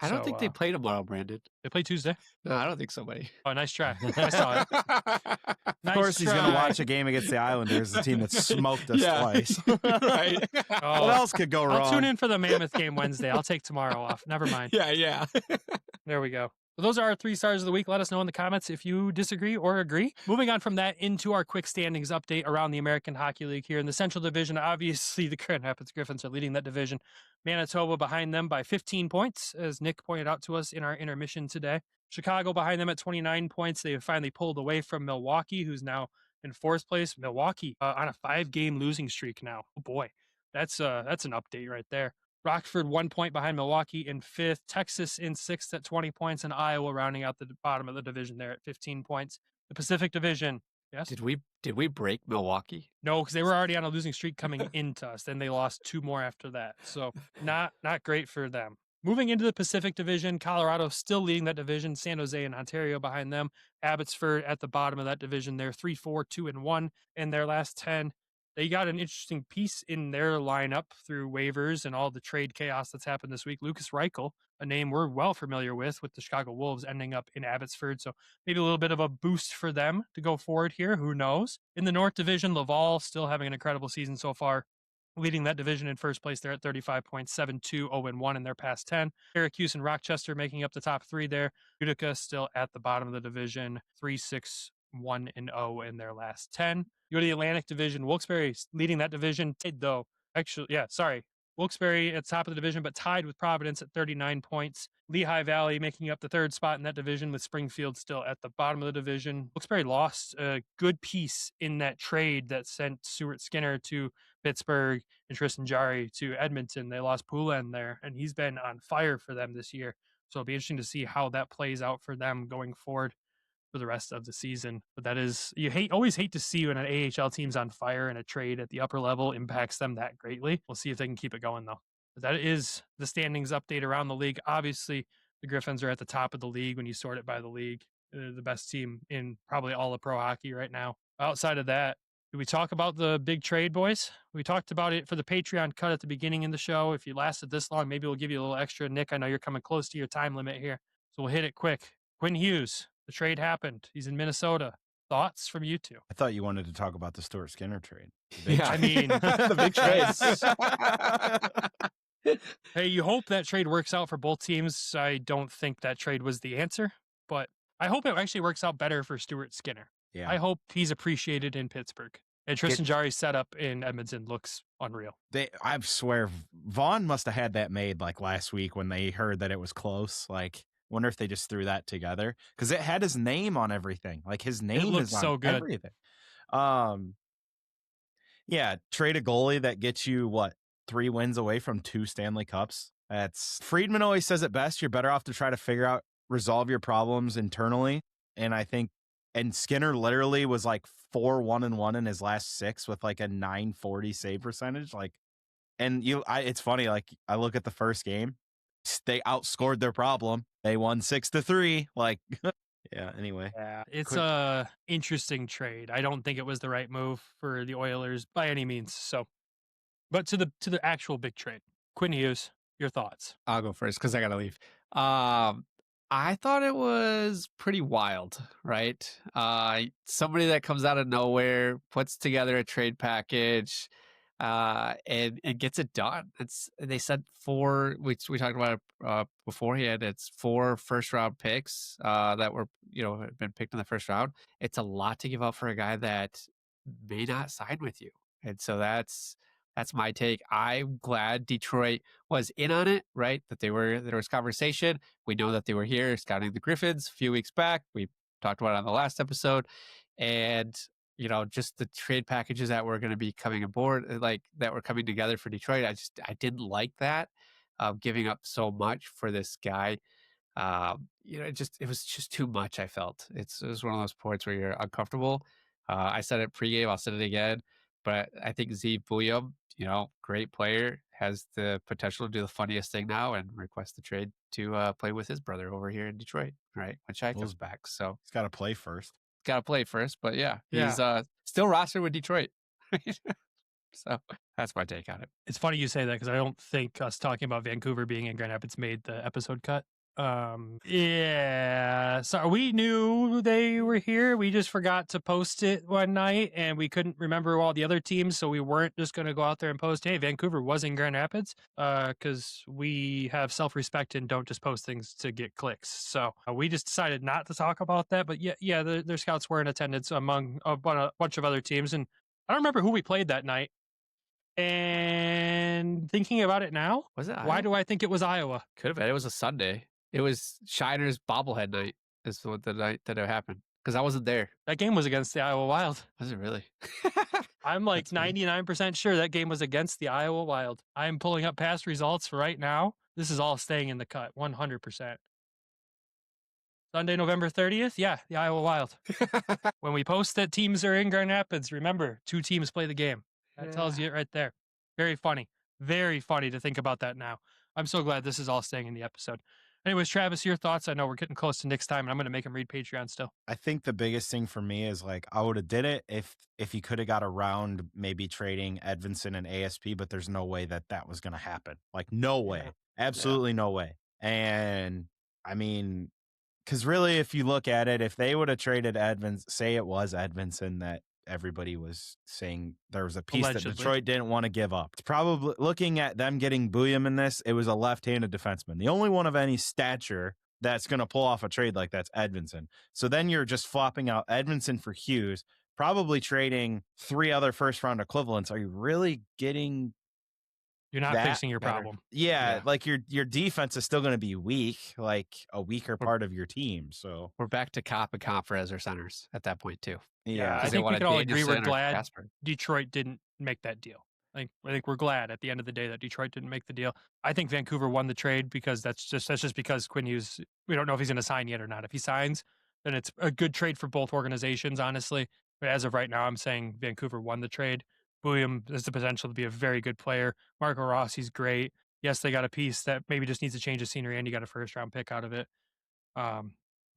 I don't think they play tomorrow, Brandon. They play Tuesday. No, I don't think so, buddy. Oh, nice try. I saw it. Of course, he's going to watch a game against the Islanders, the team that smoked us twice. Right. Oh, What else could go wrong? I'll tune in for the Mammoth game Wednesday. I'll take tomorrow off. Never mind. Yeah. There we go. So those are our 3 stars of the week. Let us know in the comments if you disagree or agree. Moving on from that into our quick standings update around the American Hockey League here in the Central Division. Obviously, the Grand Rapids Griffins are leading that division. Manitoba behind them by 15 points, as Nick pointed out to us in our intermission today. Chicago behind them at 29 points. They have finally pulled away from Milwaukee, who's now in 4th place. Milwaukee on a 5-game losing streak now. Oh boy, that's an update right there. Rockford 1 point behind Milwaukee in 5th. Texas in 6th at 20 points, and Iowa rounding out the bottom of the division there at 15 points. The Pacific Division. Yes. Did we break Milwaukee? No, because they were already on a losing streak coming into us. Then they lost 2 more after that. So not great for them. Moving into the Pacific Division, Colorado still leading that division. San Jose and Ontario behind them. Abbotsford at the bottom of that division. They're 3-4, 2-1 in their last 10. They got an interesting piece in their lineup through waivers and all the trade chaos that's happened this week. Lucas Reichel, a name we're well familiar with the Chicago Wolves, ending up in Abbotsford. So maybe a little bit of a boost for them to go forward here. Who knows? In the North Division, Laval still having an incredible season so far, leading that division in first place. They're at 35 points, 7-2, 0-1 in their past 10. Syracuse and Rochester making up the top 3 there. Utica still at the bottom of the division, 3-6, 1-0 in their last 10. You go to the Atlantic Division. Wilkes-Barre leading that division, though. Wilkes-Barre at the top of the division, but tied with Providence at 39 points. Lehigh Valley making up the 3rd spot in that division, with Springfield still at the bottom of the division. Wilkes-Barre lost a good piece in that trade that sent Stuart Skinner to Pittsburgh and Tristan Jarry to Edmonton. They lost Poulin there, and he's been on fire for them this year. So it'll be interesting to see how that plays out for them going forward for the rest of the season. But that is, always hate to see when an AHL team's on fire and a trade at the upper level impacts them that greatly. We'll see if they can keep it going though. But that is the standings update around the league. Obviously, the Griffins are at the top of the league when you sort it by the league. They're the best team in probably all of pro hockey right now. Outside of that, did we talk about the big trade, boys? We talked about it for the Patreon cut at the beginning in the show. If you lasted this long, maybe we'll give you a little extra. Nick, I know you're coming close to your time limit here, so we'll hit it quick. Quinn Hughes. The trade happened. He's in Minnesota. Thoughts from you two? I thought you wanted to talk about the Stuart Skinner trade. I mean, the big trade. Hey, you hope that trade works out for both teams. I don't think that trade was the answer, but I hope it actually works out better for Stuart Skinner. Yeah. I hope he's appreciated in Pittsburgh. And Tristan Jarry's setup in Edmonton looks unreal. I swear, Vaughn must have had that made like last week when they heard that it was close. Like, wonder if they just threw that together because it had his name on everything. Like his name is on so good. Everything. Yeah, trade a goalie that gets you 3 wins away from 2 Stanley Cups. That's Friedman always says it best. You're better off to try to resolve your problems internally. And I think, and Skinner literally was like 4-1-1 in his last 6 with like a 940 save percentage. Like, and it's funny. Like I look at the first game, they outscored their problem. They won 6-3. Like, yeah. Anyway, yeah, it's a interesting trade. I don't think it was the right move for the Oilers by any means. So, but to the actual big trade, Quinn Hughes, your thoughts? I'll go first because I gotta leave. I thought it was pretty wild, right? Somebody that comes out of nowhere, puts together a trade package, and gets it done. They said 4. We talked about it beforehand. It's 4 first-round picks that were have been picked in the first round. It's a lot to give up for a guy that may not sign with you, and so that's my take. I'm glad Detroit was in on it, right? That there was conversation. We know that they were here scouting the Griffins a few weeks back. We talked about it on the last episode, and just the trade packages that were going to be coming aboard, like that were coming together for Detroit. I didn't like that, giving up so much for this guy. It was just too much. I felt it was one of those points where you're uncomfortable. I said it pregame. I'll say it again, but I think Zeev Buium, great player, has the potential to do the funniest thing now and request the trade to play with his brother over here in Detroit, right? When Shai comes back. So he's got to play first. But he's still rostered with Detroit. So that's my take on it. It's funny you say that because I don't think us talking about Vancouver being in Grand Rapids made the episode cut. Yeah. So we knew they were here. We just forgot to post it one night, and we couldn't remember all the other teams, so we weren't just going to go out there and post, hey, Vancouver was in Grand Rapids, because we have self-respect and don't just post things to get clicks. So we just decided not to talk about that. But yeah, their scouts were in attendance among a bunch of other teams, and I don't remember who we played that night. And thinking about it now, Was it? why do I think it was Iowa? Could have been. It was a Sunday. It was Shiner's bobblehead night. Is the night that it happened, because I wasn't there. That game was against the Iowa Wild. Was it really? I'm like 99% sure that game was against the Iowa Wild. I am pulling up past results right now. This is all staying in the cut, 100%. Sunday, November 30th? Yeah, the Iowa Wild. When we post that teams are in Grand Rapids, remember, 2 teams play the game. That tells you it right there. Very funny. Very funny to think about that now. I'm so glad this is all staying in the episode. Anyways, Travis, your thoughts? I know we're getting close to Nick's time, and I'm going to make him read Patreon still. I think the biggest thing for me is like I would have did it if he could have got around maybe trading Edvinsson and ASP, but there's no way that was going to happen. Like no way, absolutely no way. And I mean, because really, if you look at it, if they would have traded say it was Edvinsson that everybody was saying there was a piece Allegedly. that Detroit didn't want to give up. It's probably looking at them getting Bouillon in this, it was a left-handed defenseman. The only one of any stature that's going to pull off a trade like that's Edvinsson. So then you're just flopping out Edvinsson for Hughes, probably trading 3 other first-round equivalents. Are you really getting... You're not fixing your problem. Yeah, like your defense is still going to be weak, like a weaker part of your team. So we're back to Kopp and Compher as our centers at that point too. Yeah, I think we can all agree we're glad Detroit didn't make that deal. I think we're glad at the end of the day that Detroit didn't make the deal. I think Vancouver won the trade because that's just because Quinn Hughes, we don't know if he's going to sign yet or not. If he signs, then it's a good trade for both organizations, honestly. But as of right now, I'm saying Vancouver won the trade. William has the potential to be a very good player. Marco Rossi's great. Yes, they got a piece that maybe just needs to change the scenery, and you got a first-round pick out of it.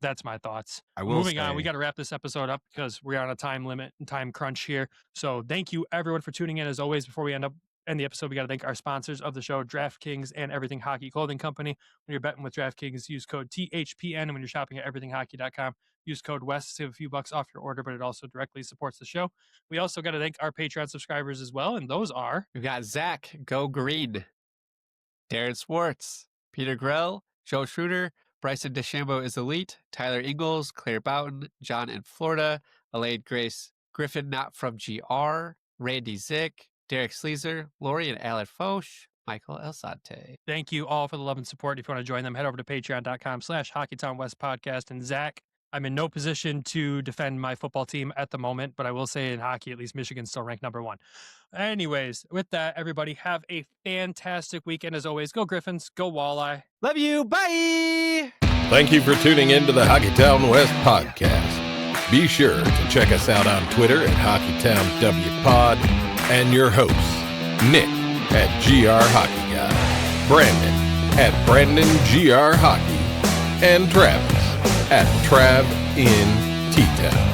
That's my thoughts. Moving on, we got to wrap this episode up because we're on a time limit and time crunch here. So thank you, everyone, for tuning in. As always, before we end the episode, we got to thank our sponsors of the show, DraftKings and Everything Hockey Clothing Company. When you're betting with DraftKings, use code THPN. And when you're shopping at everythinghockey.com, use code WEST to save a few bucks off your order, but it also directly supports the show. We also got to thank our Patreon subscribers as well, and those are... We've got Zach, Go Green, Darren Swartz, Peter Grell, Joe Schroeder, Bryson DeChambeau is Elite, Tyler Ingalls, Claire Boughton, John in Florida, Elaine Grace Griffin, not from GR, Randy Zick, Derek Sleazer, Lori and Alan Foch, Michael Elsante. Thank you all for the love and support. If you want to join them, head over to patreon.com/Hockeytown West Podcast. And Zach, I'm in no position to defend my football team at the moment, but I will say in hockey, at least Michigan's still ranked number 1. Anyways, with that, everybody have a fantastic weekend. As always, go Griffins, go Walleye. Love you. Bye. Thank you for tuning in to the Hockeytown West podcast. Be sure to check us out on Twitter at HockeytownWPod and your hosts, Nick at GR Hockey Guy, Brandon at Brandon GR Hockey, and Travis at Trav in T-Town.